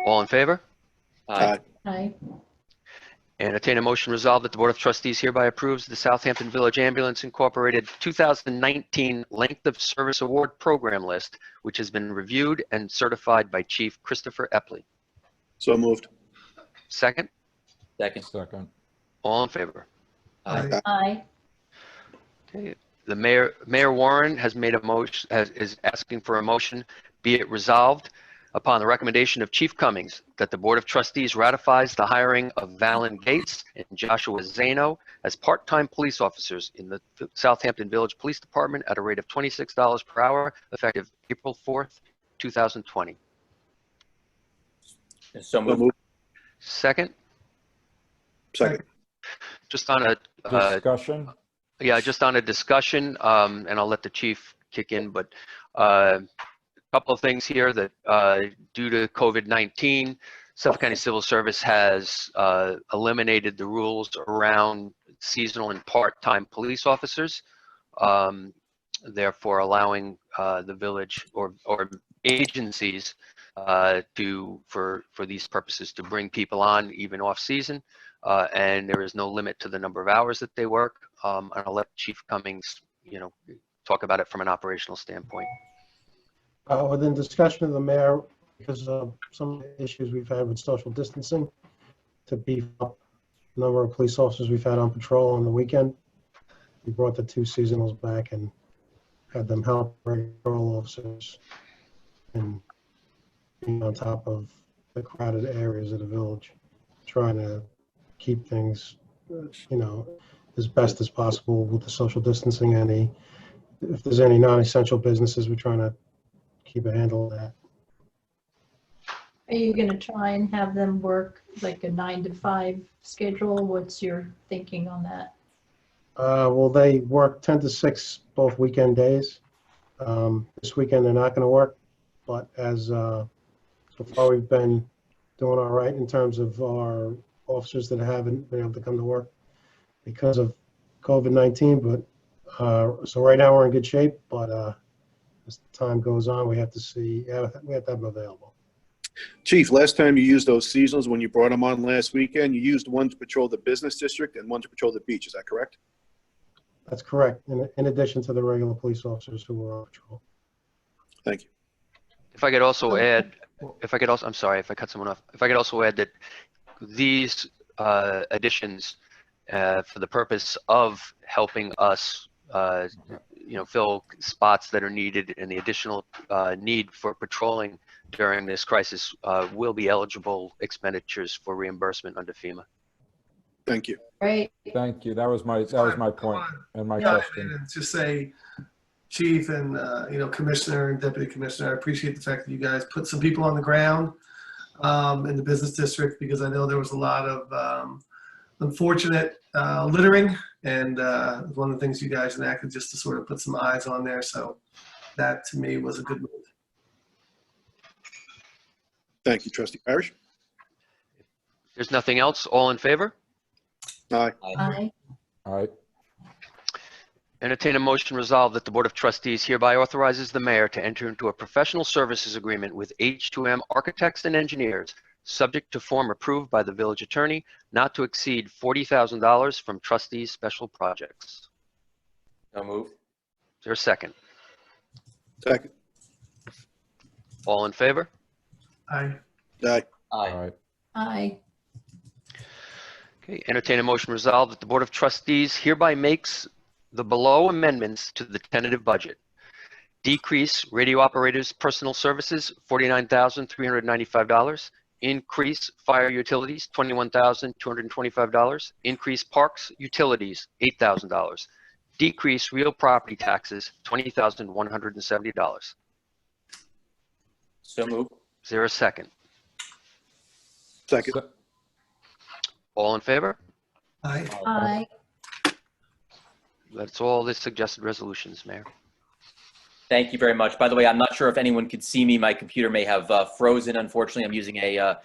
All in favor? Aye. Aye. Entertain a motion resolved that the Board of Trustees hereby approves the Southampton Village Ambulance Incorporated 2019 Length of Service Award Program List, which has been reviewed and certified by Chief Christopher Epley. So moved. Second? Second. Second. All in favor? Aye. Aye. Okay. The Mayor Warren has made a motion, is asking for a motion, be it resolved upon the recommendation of Chief Cummings that the Board of Trustees ratifies the hiring of Valen Gates and Joshua Zano as part-time police officers in the Southampton Village Police Department at a rate of $26 per hour effective April 4th, 2020. So So moved. moved. Second, Second. just on a Discussion? just on a discussion, and I'll let the chief kick in, but a couple of things here that due to COVID-19, Suffolk County Civil Service has eliminated the rules around seasonal and part-time police officers, therefore allowing the village or agencies for these purposes to bring people on even off-season, and there is no limit to the number of hours that they work. And I'll let Chief Cummings, talk about it from an operational standpoint. Within discussion of the mayor, because of some of the issues we've had with social distancing, to beef up the number of police officers we've had on patrol on the weekend, we brought the 2 seasonals back and had them help patrol officers and being on top of the crowded areas of the village, trying to keep things, as best as possible with the social distancing. If there's any non-essential businesses, we're trying to keep a handle on that. Are you gonna try and have them work like a 9 to 5 schedule? What's your thinking on that? Well, they work 10 to 6 both weekend days. This weekend they're not going to work, but so far we've been doing all right in terms of our officers that haven't been able to come to work because of COVID-19. But so right now we're in good shape, but as time goes on, we have to see. We have to have them available. Chief, last time you used those seasonals when you brought them on last weekend, you used one to patrol the business district and one to patrol the beach. Is that correct? That's correct. In addition to the regular police officers who were on patrol. Thank you. If I could also add, I'm sorry if I cut someone off. If I could also add that these additions for the purpose of helping us, fill spots that are needed and the additional need for patrolling during this crisis will be eligible expenditures for reimbursement under FEMA. Thank you. Right. Thank you. That was my point and my Yeah, question. and just say, Chief and, Commissioner and Deputy Commissioner, I appreciate the fact that you guys put some people on the ground in the business district, because I know there was a lot of unfortunate littering, and one of the things you guys enacted just to sort of put some eyes on there. So that to me was a good move. Thank you, Trustee Parrish. If there's nothing else, all in favor? Aye. Aye. All right. Entertain a motion resolved that the Board of Trustees hereby authorizes the mayor to enter into a professional services agreement with H2M Architects and Engineers, subject to form approved by the village attorney, not to exceed $40,000 from trustees' special projects. So moved. Is there a second? Second. All in favor? Aye. Aye. All Aye. right. Aye. Okay, entertain a motion resolved that the Board of Trustees hereby makes the below amendments to the tentative budget. Decrease radio operators personal services, $49,395. Increase fire utilities, $21,225. Increase parks utilities, $8,000. Decrease real property taxes, $20,170. So moved. Is there a second? Second. All in favor? Aye. Aye. That's all the suggested resolutions, Mayor. Thank you very much. By the way, I'm not sure if anyone could see me. My computer may have frozen. Unfortunately, I'm using a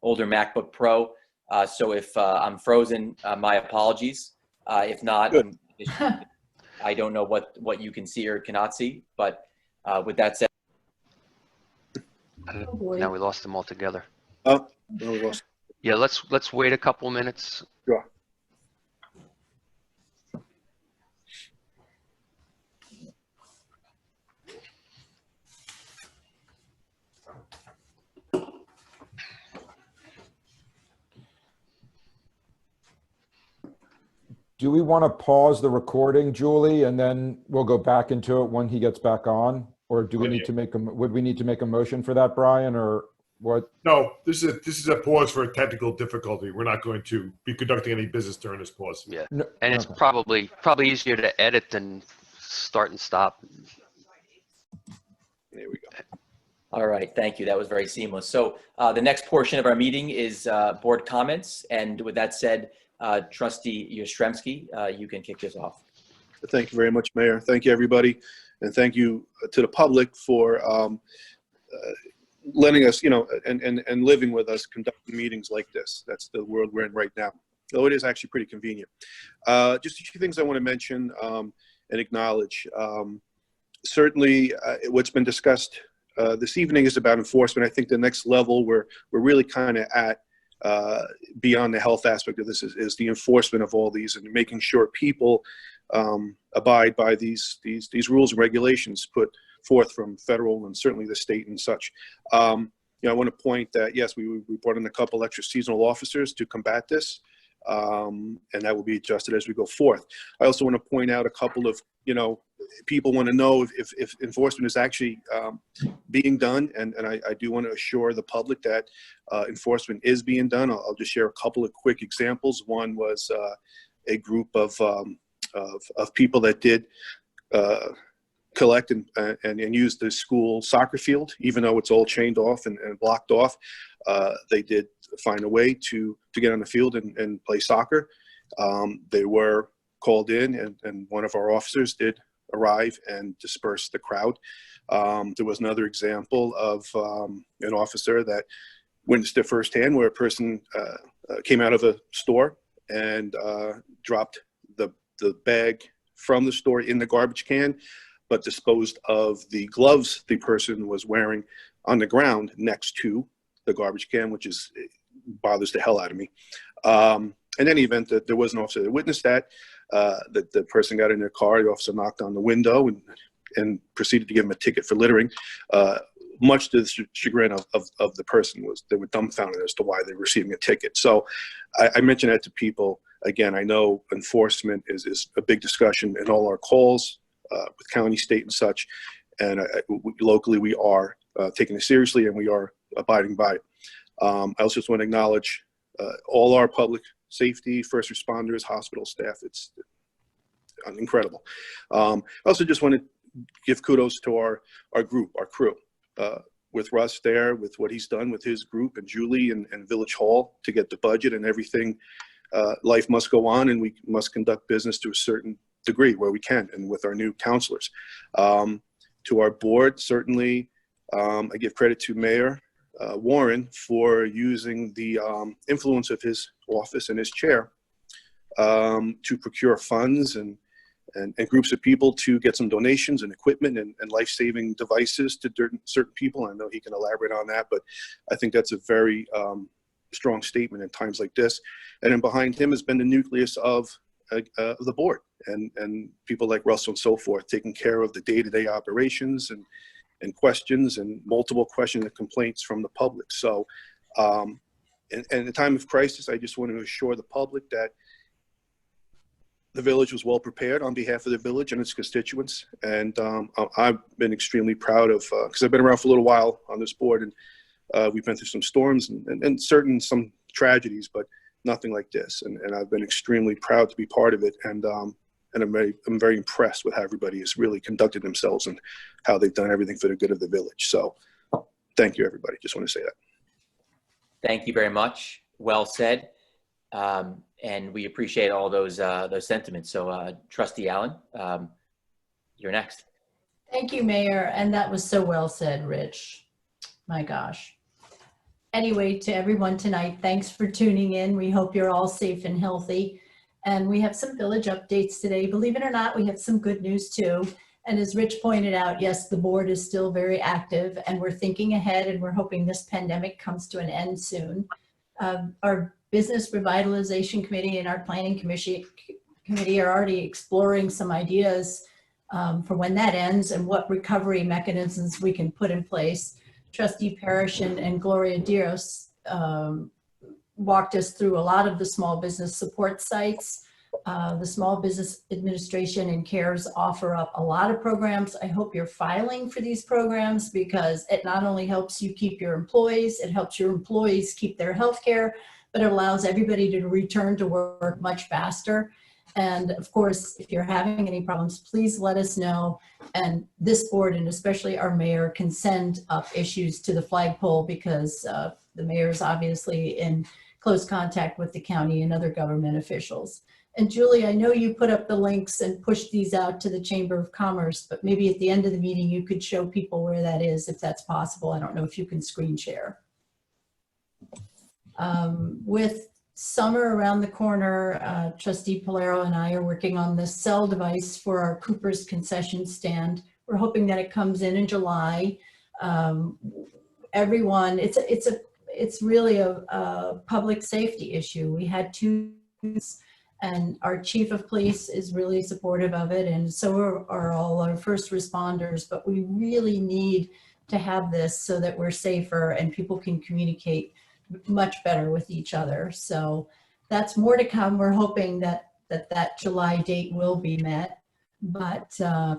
older MacBook Pro. So if I'm frozen, my apologies. If not, Good. I don't know what you can see or cannot see. But with that said, Oh, boy. Now we lost them all together. Oh, no, we lost. Yeah, let's wait a couple of minutes. Sure. Do we want to pause the recording, Julie, and then we'll go back into it when he gets back on? Or do we need to would we need to make a motion for that, Brian, or what? No, this is a pause for a technical difficulty. We're not going to be conducting any business during this pause. Yeah, No, and it's okay. probably easier to edit than start and stop. There we go. all right, thank you. That was very seamless. So the next portion of our meeting is board comments. And with that said, Trustee Yastrzemski, you can kick this off. Thank you very much, Mayor. Thank you, everybody. And thank you to the public for letting us, and living with us, conducting meetings like this. That's the world we're in right now. Though it is actually pretty convenient. Just a few things I want to mention and acknowledge. Certainly, what's been discussed this evening is about enforcement. I think the next level we're really kind of at beyond the health aspect of this is the enforcement of all these and making sure people abide by these rules and regulations put forth from federal and certainly the state and such. I want to point that, yes, we brought in a couple extra seasonal officers to combat this, and that will be adjusted as we go forth. I also want to point out a couple of, people want to know if enforcement is actually being done, and I do want to assure the public that enforcement is being done. I'll just share a couple of quick examples. One was a group of people that did collect and use the school soccer field, even though it's all chained off and blocked off. They did find a way to get on the field and play soccer. They were called in, and one of our officers did arrive and disperse the crowd. There was another example of an officer that witnessed it firsthand, where a person came out of a store and dropped the bag from the store in the garbage can, but disposed of the gloves the person was wearing on the ground next to the garbage can, which bothers the hell out of me. In any event, that there was an officer that witnessed that. That the person got in their car, the officer knocked on the window and proceeded to give him a ticket for littering. much to the chagrin of the person. They were dumbfounded as to why they were receiving a ticket. So I mentioned that to people. Again, I know enforcement is a big discussion in all our calls with county, state, and such. And locally, we are taking it seriously, and we are abiding by it. I also just want to acknowledge all our public safety, first responders, hospital staff. It's incredible. I also just want to give kudos to our group, our crew, with Russ there, with what he's done with his group, and Julie and Village Hall to get the budget and everything. Life must go on, and we must conduct business to a certain degree where we can, and with our new counselors. To our board, certainly, I give credit to Mayor Warren for using the influence of his office and his chair to procure funds and groups of people to get some donations and equipment and life-saving devices to certain people. I know he can elaborate on that, but I think that's a very strong statement in times like this. And then behind him has been the nucleus of the board and people like Russell and so forth, taking care of the day-to-day operations and questions and multiple questions and complaints from the public. So in a time of crisis, I just want to assure the public that the village was well prepared on behalf of the village and its constituents. And I've been extremely proud of, because I've been around for a little while on this board, and we've been through some storms and some tragedies, but nothing like this. And I've been extremely proud to be part of it. And I'm very impressed with how everybody has really conducted themselves and how they've done everything for the good of the village. So thank you, everybody. Just want to say that. Thank you very much. Well said. And we appreciate all those sentiments. So Trustee Allen, you're next. Thank you, Mayor. And that was so well said, Rich. My gosh. Anyway, to everyone tonight, thanks for tuning in. We hope you're all safe and healthy. And we have some village updates today. Believe it or not, we have some good news too. And as Rich pointed out, yes, the board is still very active and we're thinking ahead and we're hoping this pandemic comes to an end soon. Our Business Revitalization Committee and our Planning Committee are already exploring some ideas for when that ends and what recovery mechanisms we can put in place. Trustee Parrish and Gloria Dios walked us through a lot of the small business support sites. The Small Business Administration and CARES offer up a lot of programs. I hope you're filing for these programs because it not only helps you keep your employees, it helps your employees keep their health care, but it allows everybody to return to work much faster. And of course, if you're having any problems, please let us know. And this board, and especially our mayor, can send up issues to the flagpole because the mayor is obviously in close contact with the county and other government officials. And Julie, I know you put up the links and pushed these out to the Chamber of Commerce, but maybe at the end of the meeting, you could show people where that is, if that's possible. I don't know if you can screen share. With summer around the corner, Trustee Polero and I are working on the cell device for our Cooper's concession stand. We're hoping that it comes in July. Everyone, it's really a public safety issue. We had two, and our chief of police is really supportive of it, and so are all our first responders, but we really need to have this so that we're safer and people can communicate much better with each other. So that's more to come. We're hoping that July date will be met, but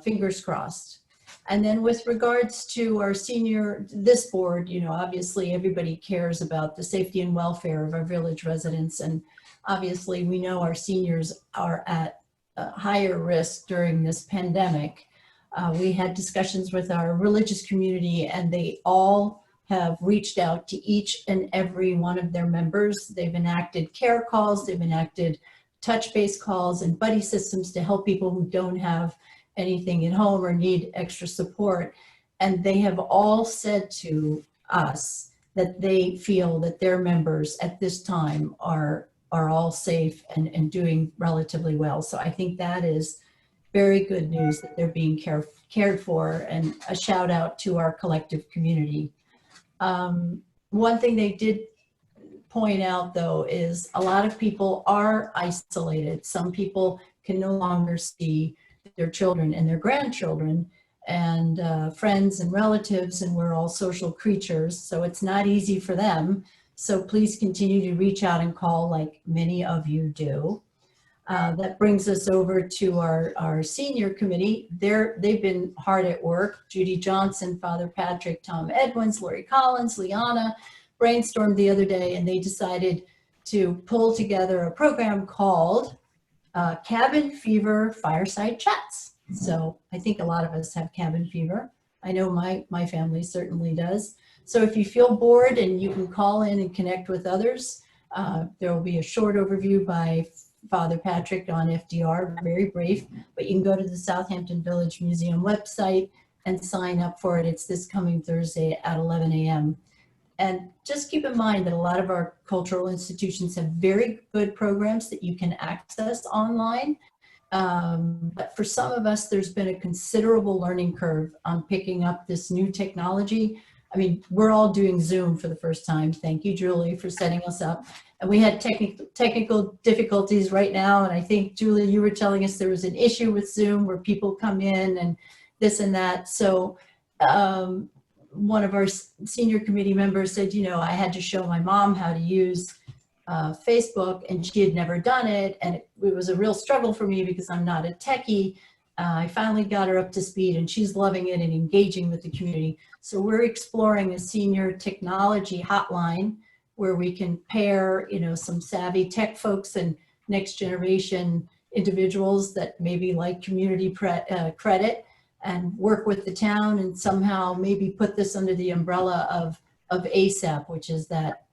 fingers crossed. And then with regards to our this board, you know, obviously everybody cares about the safety and welfare of our village residents. And obviously we know our seniors are at higher risk during this pandemic. We had discussions with our religious community and they all have reached out to each and every one of their members. They've enacted care calls, they've enacted touch base calls and buddy systems to help people who don't have anything at home or need extra support. And they have all said to us that they feel that their members at this time are all safe and doing relatively well. So I think that is very good news that they're being cared for, and a shout out to our collective community. One thing they did point out though is a lot of people are isolated. Some people can no longer see their children and their grandchildren, and friends and relatives, and we're all social creatures, so it's not easy for them. So please continue to reach out and call like many of you do. That brings us over to our senior committee. They've been hard at work. Judy Johnson, Father Patrick, Tom Edwins, Lori Collins, Liana brainstormed the other day, and they decided to pull together a program called Cabin Fever Fireside Chats. So I think a lot of us have cabin fever. I know my family certainly does. So if you feel bored and you can call in and connect with others, there will be a short overview by Father Patrick on FDR, very brief, but you can go to the Southampton Village Museum website and sign up for it. It's this coming Thursday at 11 a.m. And just keep in mind that a lot of our cultural institutions have very good programs that you can access online. But for some of us, there's been a considerable learning curve on picking up this new technology. I mean, we're all doing Zoom for the first time. Thank you, Julie, for setting us up. And we had technical difficulties right now. And I think, Julie, you were telling us there was an issue with Zoom where people come in and this and that. So one of our senior committee members said, you know, I had to show my mom how to use Facebook, and she had never done it. And it was a real struggle for me because I'm not a techie. I finally got her up to speed, and she's loving it and engaging with the community. So we're exploring a senior technology hotline where we can pair, you know, some savvy tech folks and next generation individuals that maybe like community credit, and work with the town and somehow maybe put this under the umbrella of ASAP, which is that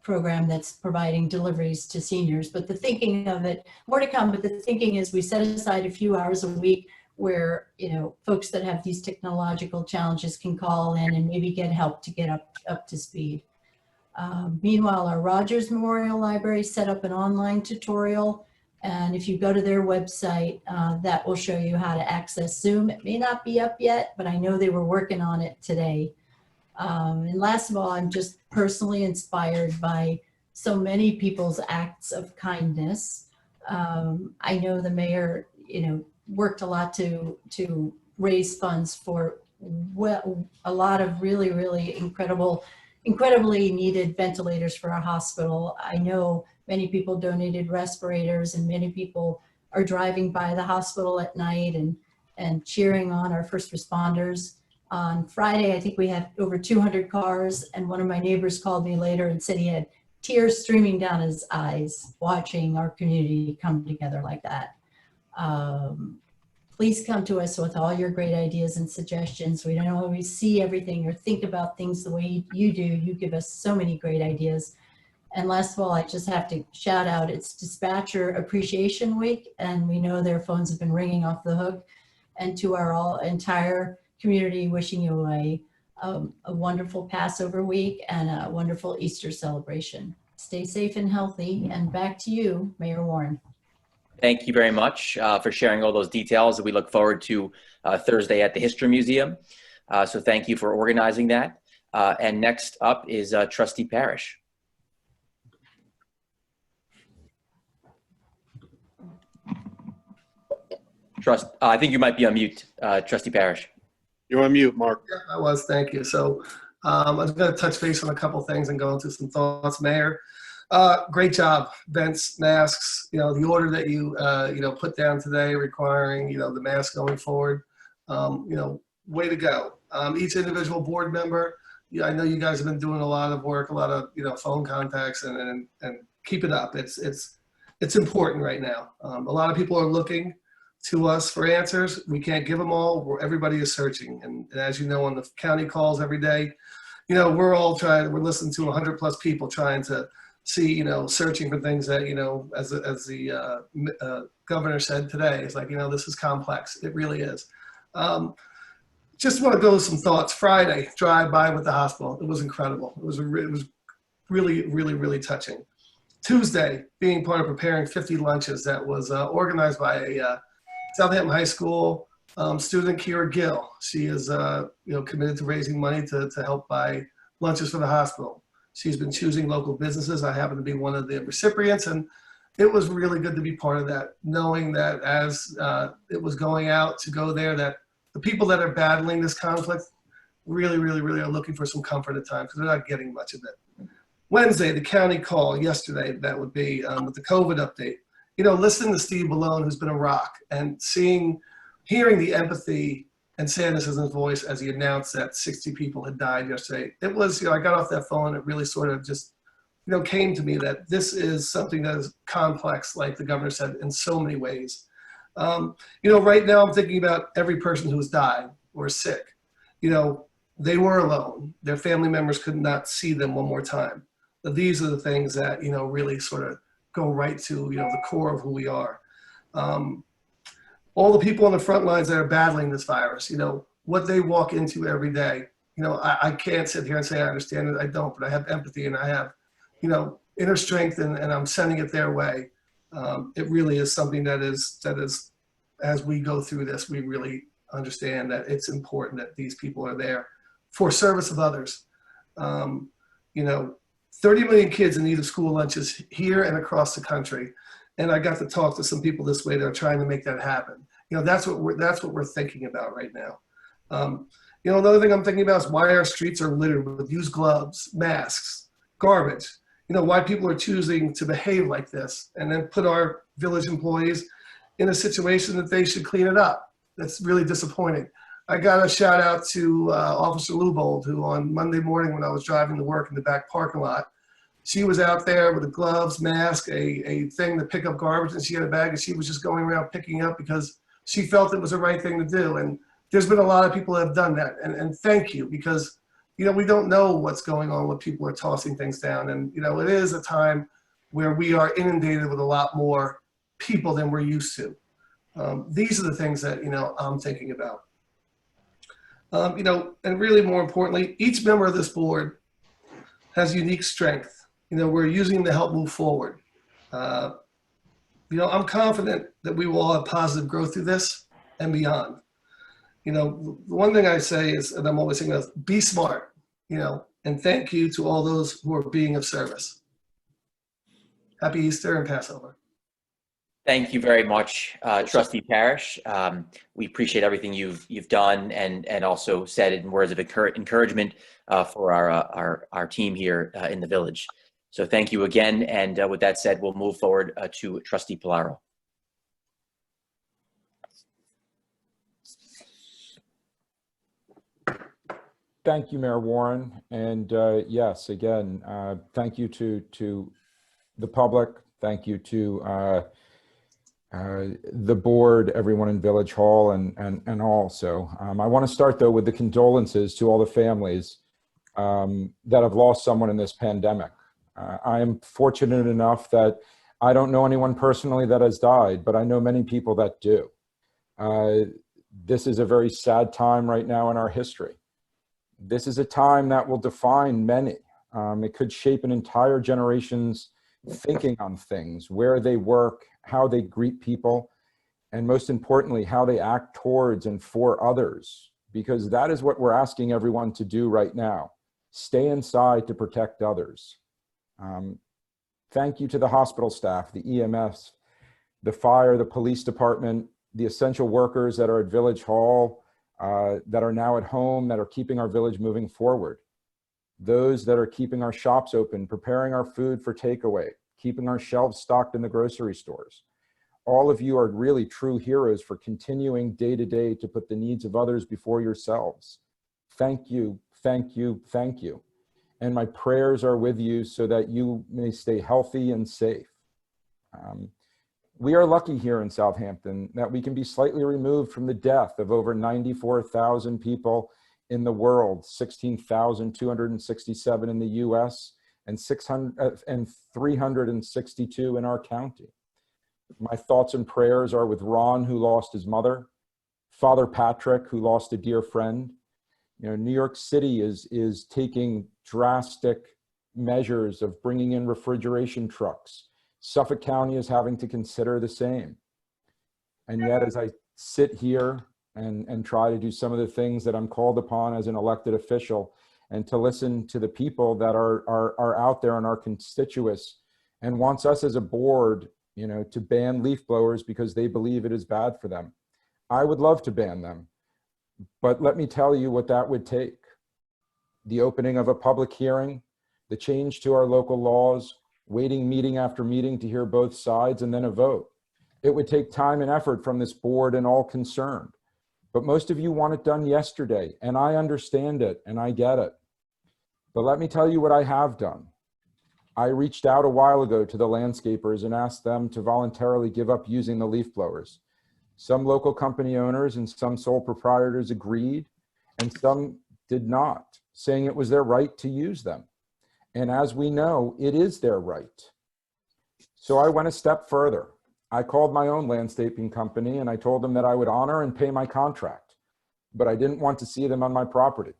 program that's providing deliveries to seniors. But the thinking of it, more to come, but the thinking is we set aside a few hours a week where, you know, folks that have these technological challenges can call in and maybe get help to get up to speed. Meanwhile, our Rogers Memorial Library set up an online tutorial. And if you go to their website, that will show you how to access Zoom. It may not be up yet, but I know they were working on it today. And last of all, I'm just personally inspired by so many people's acts of kindness. I know the mayor, you know, worked a lot to raise funds for a lot of really incredibly needed ventilators for our hospital. I know many people donated respirators, and many people are driving by the hospital at night and cheering on our first responders. On Friday, I think we had over 200 cars, and one of my neighbors called me later and said he had tears streaming down his eyes watching our community come together like that. Please come to us with all your great ideas and suggestions. We don't always see everything or think about things the way you do. You give us so many great ideas. And last of all, I just have to shout out, it's Dispatcher Appreciation Week, and we know their phones have been ringing off the hook. And to our entire community, wishing you a wonderful Passover week and a wonderful Easter celebration. Stay safe and healthy, and back to you, Mayor Warren. Thank you very much for sharing all those details. We look forward to Thursday at the History Museum. So thank you for organizing that. And next up is Trustee Parrish. I think you might be on mute, Trustee Parrish. You're on mute, Mark. Yeah, I was, thank you. So I was going to touch base on a couple things and go into some thoughts. Mayor, great job. Vents, masks, you know, the order that you, you know, put down today requiring, you know, the mask going forward, you know, way to go. Each individual board member, yeah, I know you guys have been doing a lot of work, a lot of, you know, phone contacts, and keep it up. It's important right now. A lot of people are looking to us for answers. We can't give them all. Everybody is searching. And as you know, on the county calls every day, you know, we're listening to 100+ people trying to see, you know, searching for things that, you know, as the governor said today, it's like, you know, this is complex. It really is. Just want to go with some thoughts. Friday, drive by with the hospital. It was incredible. It was really touching. Tuesday, being part of preparing 50 lunches that was organized by a Southampton High School student, Kira Gill. She is, you know, committed to raising money to help buy lunches for the hospital. She's been choosing local businesses. I happen to be one of the recipients, and it was really good to be part of that, knowing that as it was going out to go there, that the people that are battling this conflict really, really, really are looking for some comfort at times because they're not getting much of it. Wednesday, the county call yesterday, that would be with the COVID update. You know, listening to Steve Malone, who's been a rock, and hearing the empathy and sadness in his voice as he announced that 60 people had died yesterday. It was, you know, I got off that phone, it really sort of just, you know, came to me that this is something that is complex, like the governor said, in so many ways. You know, right now I'm thinking about every person who's died or sick. You know, they were alone. Their family members could not see them one more time. But these are the things that, you know, really sort of go right to, you know, the core of who we are. All the people on the front lines that are battling this virus, you know, what they walk into every day. You know, I can't sit here and say I understand it. I don't, but I have empathy and I have, you know, inner strength, and I'm sending it their way. It really is something that is, as we go through this, we really understand that it's important that these people are there for service of others. You know, 30 million kids in need of school lunches here and across the country. And I got to talk to some people this way that are trying to make that happen. You know, that's what we're thinking about right now. You know, another thing I'm thinking about is why our streets are littered with used gloves, masks, garbage. You know, why people are choosing to behave like this and then put our village employees in a situation that they should clean it up. That's really disappointing. I got a shout out to Officer Lubold, who on Monday morning when I was driving to work in the back parking lot, she was out there with the gloves, mask, a thing to pick up garbage, and she had a bag, and she was just going around picking up because she felt it was the right thing to do. And there's been a lot of people that have done that, and thank you, because, you know, we don't know what's going on when people are tossing things down. And, you know, it is a time where we are inundated with a lot more people than we're used to. These are the things that, you know, I'm thinking about. You know, and really more importantly, each member of this board has unique strength. You know, we're using to help move forward. You know, I'm confident that we will all have positive growth through this and beyond. You know, the one thing I say is, and I'm always saying this, be smart, you know, and thank you to all those who are being of service. Happy Easter and Passover. Thank you very much, Trustee Parrish. We appreciate everything you've done and also said in words of encouragement for our team here in the village. So thank you again. And with that said, we'll move forward to Trustee Pilaro. Thank you, Mayor Warren. And yes, again, thank you to the public. Thank you to the board, everyone in Village Hall, and all. So I want to start, though, with the condolences to all the families that have lost someone in this pandemic. I am fortunate enough that I don't know anyone personally that has died, but I know many people that do. This is a very sad time right now in our history. This is a time that will define many. It could shape an entire generation's thinking on things, where they work, how they greet people, and most importantly, how they act towards and for others, because that is what we're asking everyone to do right now. Stay inside to protect others. Thank you to the hospital staff, the EMS, the fire, the police department, the essential workers that are at Village Hall, that are now at home, that are keeping our village moving forward. Those that are keeping our shops open, preparing our food for takeaway, keeping our shelves stocked in the grocery stores. All of you are really true heroes for continuing day to day to put the needs of others before yourselves. Thank you, thank you, thank you. And my prayers are with you so that you may stay healthy and safe. We are lucky here in Southampton that we can be slightly removed from the death of over 94,000 people in the world, 16,267 in the US, and 362 in our county. My thoughts and prayers are with Ron, who lost his mother, Father Patrick, who lost a dear friend. You know, New York City is taking drastic measures of bringing in refrigeration trucks. Suffolk County is having to consider the same. And yet, as I sit here and try to do some of the things that I'm called upon as an elected official, and to listen to the people that are out there and our constituents and wants us as a board, you know, to ban leaf blowers because they believe it is bad for them. I would love to ban them. But let me tell you what that would take. The opening of a public hearing, the change to our local laws, waiting meeting after meeting to hear both sides, and then a vote. It would take time and effort from this board and all concerned. But most of you want it done yesterday, and I understand it, and I get it. But let me tell you what I have done. I reached out a while ago to the landscapers and asked them to voluntarily give up using the leaf blowers. Some local company owners and some sole proprietors agreed, and some did not, saying it was their right to use them. And as we know, it is their right. So I went a step further. I called my own landscaping company and I told them that I would honor and pay my contract, but I didn't want to see them on my property.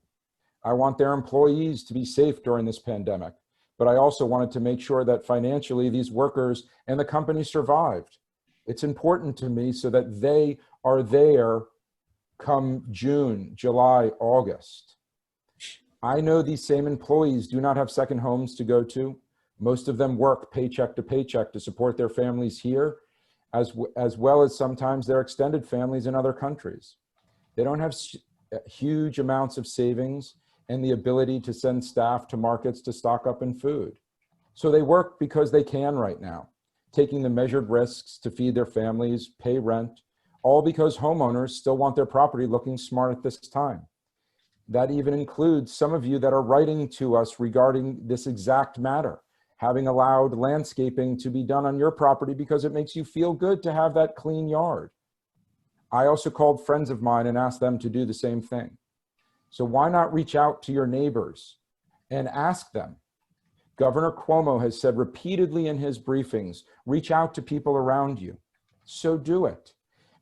I want their employees to be safe during this pandemic, but I also wanted to make sure that financially these workers and the company survived. It's important to me so that they are there come June, July, August. I know these same employees do not have second homes to go to. Most of them work paycheck to paycheck to support their families here, as well as sometimes their extended families in other countries. They don't have huge amounts of savings and the ability to send staff to markets to stock up in food. So they work because they can right now, taking the measured risks to feed their families, pay rent, all because homeowners still want their property looking smart at this time. That even includes some of you that are writing to us regarding this exact matter, having allowed landscaping to be done on your property because it makes you feel good to have that clean yard. I also called friends of mine and asked them to do the same thing. So why not reach out to your neighbors and ask them? Governor Cuomo has said repeatedly in his briefings, reach out to people around you. So do it.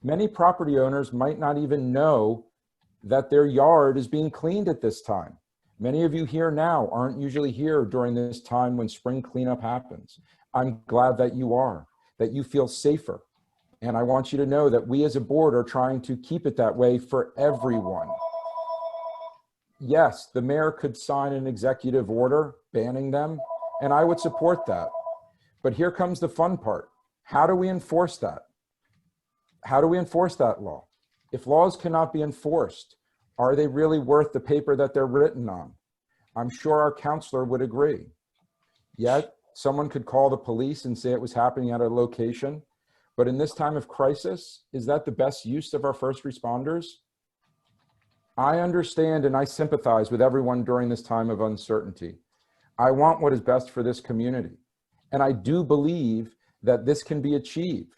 Many property owners might not even know that their yard is being cleaned at this time. Many of you here now aren't usually here during this time when spring cleanup happens. I'm glad that you are, that you feel safer. And I want you to know that we as a board are trying to keep it that way for everyone. Yes, the mayor could sign an executive order banning them, and I would support that. But here comes the fun part. How do we enforce that? How do we enforce that law? If laws cannot be enforced, are they really worth the paper that they're written on? I'm sure our counselor would agree. Yet, someone could call the police and say it was happening at a location. But in this time of crisis, is that the best use of our first responders? I understand and I sympathize with everyone during this time of uncertainty. I want what is best for this community. And I do believe that this can be achieved.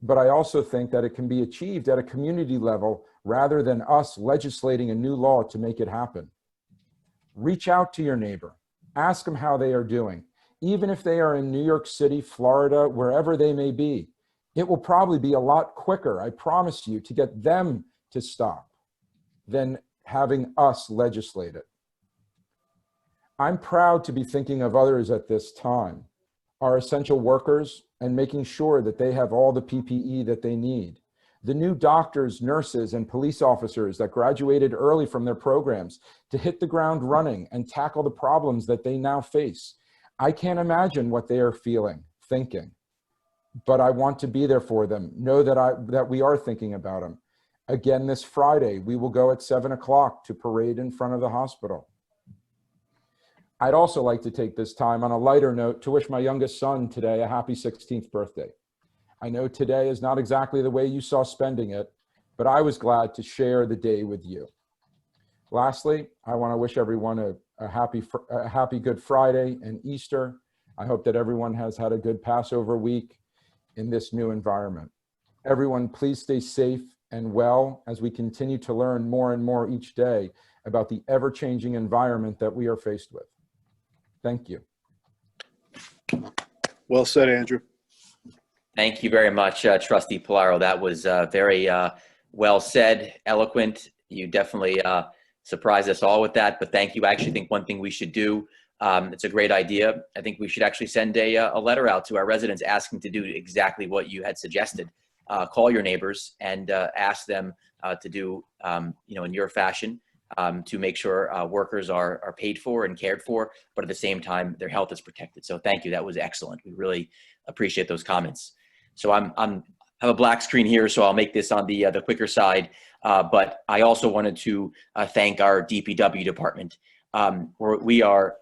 But I also think that it can be achieved at a community level rather than us legislating a new law to make it happen. Reach out to your neighbor. Ask them how they are doing. Even if they are in New York City, Florida, wherever they may be, it will probably be a lot quicker, I promise you, to get them to stop than having us legislate it. I'm proud to be thinking of others at this time, our essential workers, and making sure that they have all the PPE that they need. The new doctors, nurses, and police officers that graduated early from their programs to hit the ground running and tackle the problems that they now face. I can't imagine what they are feeling, thinking, but I want to be there for them. Know that we are thinking about them. Again, this Friday, we will go at 7 o'clock to parade in front of the hospital. I'd also like to take this time on a lighter note to wish my youngest son today a happy 16th birthday. I know today is not exactly the way you saw spending it, but I was glad to share the day with you. Lastly, I want to wish everyone a happy Good Friday and Easter. I hope that everyone has had a good Passover week in this new environment. Everyone, please stay safe and well as we continue to learn more and more each day about the ever-changing environment that we are faced with. Thank you. Well said, Andrew. Thank you very much, Trustee Polaro. That was very well said, eloquent. You definitely surprised us all with that, but thank you. I actually think one thing we should do, it's a great idea. I think we should actually send a letter out to our residents asking to do exactly what you had suggested. Call your neighbors and ask them to do, in your fashion, to make sure workers are paid for and cared for, but at the same time, their health is protected. So thank you. That was excellent. We really appreciate those comments. So I'm have a black screen here, so I'll make this on the quicker side. But I also wanted to thank our DPW department. We are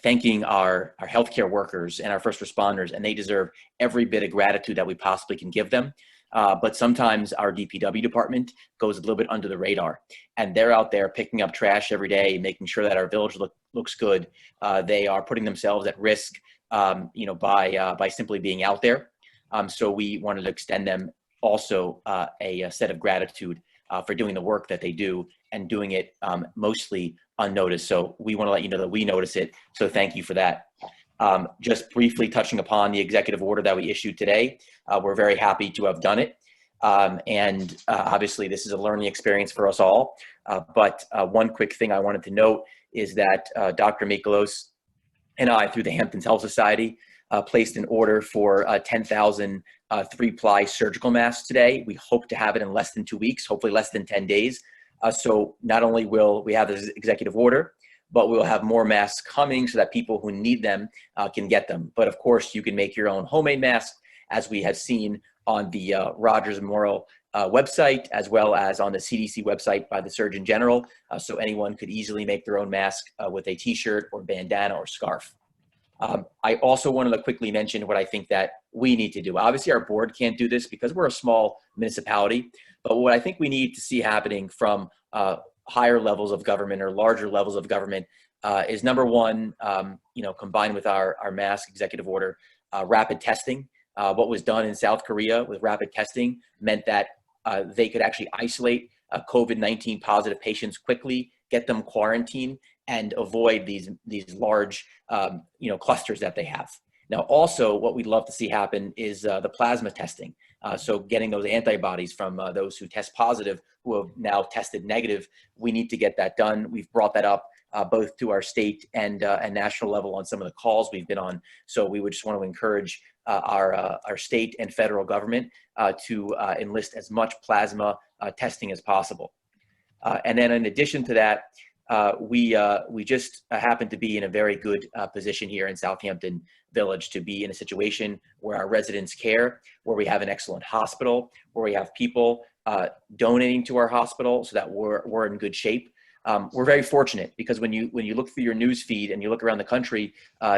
thanking our healthcare workers and our first responders, and they deserve every bit of gratitude that we possibly can give them. But sometimes our DPW department goes a little bit under the radar, and they're out there picking up trash every day, making sure that our village looks good. They are putting themselves at risk, by simply being out there. So we wanted to extend them also a set of gratitude for doing the work that they do and doing it mostly unnoticed. So we want to let you know that we notice it. So thank you for that. Just briefly touching upon the executive order that we issued today, we're very happy to have done it. Obviously, this is a learning experience for us all. But one quick thing I wanted to note is that Dr. Mikolos and I, through the Hamptons Health Society, placed an order for 10,000 3-ply surgical masks today. We hope to have it in less than 2 weeks, hopefully less than 10 days. So not only will we have this executive order, but we'll have more masks coming so that people who need them can get them. But of course, you can make your own homemade mask, as we have seen on the Rogers Memorial website, as well as on the CDC website by the Surgeon General. So anyone could easily make their own mask with a t-shirt or bandana or scarf. I also wanted to quickly mention what I think that we need to do. Obviously, our board can't do this because we're a small municipality, but what I think we need to see happening from higher levels of government or larger levels of government is, number one, combined with our mask executive order, rapid testing. What was done in South Korea with rapid testing meant that they could actually isolate COVID-19 positive patients quickly, get them quarantined, and avoid these large clusters that they have. Now, also, what we'd love to see happen is the plasma testing. So getting those antibodies from those who test positive, who have now tested negative, we need to get that done. We've brought that up both to our state and national level on some of the calls we've been on. So we would just want to encourage our state and federal government to enlist as much plasma testing as possible. And then in addition to that, we just happen to be in a very good position here in Southampton Village to be in a situation where our residents care, where we have an excellent hospital, where we have people donating to our hospital so that we're in good shape. We're very fortunate because when you look through your news feed and you look around the country,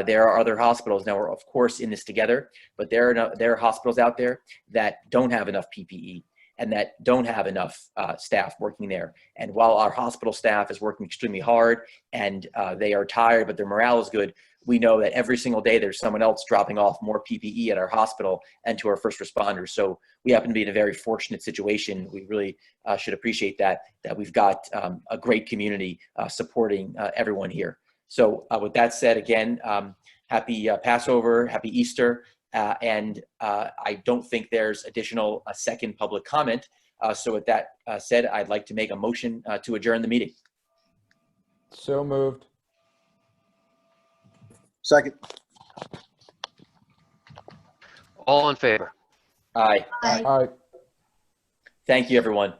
there are other hospitals. Now we're of course in this together, but there are hospitals out there that don't have enough PPE and that don't have enough staff working there. And while our hospital staff is working extremely hard and they are tired, but their morale is good, we know that every single day there's someone else dropping off more PPE at our hospital and to our first responders. So we happen to be in a very fortunate situation. We really should appreciate that we've got a great community supporting everyone here. So with that said, again, happy Passover, happy Easter. And I don't think there's additional second public comment. So with that said, I'd like to make a motion to adjourn the meeting. So moved. Second. All in favor? Aye. Aye. Aye. Thank you, everyone.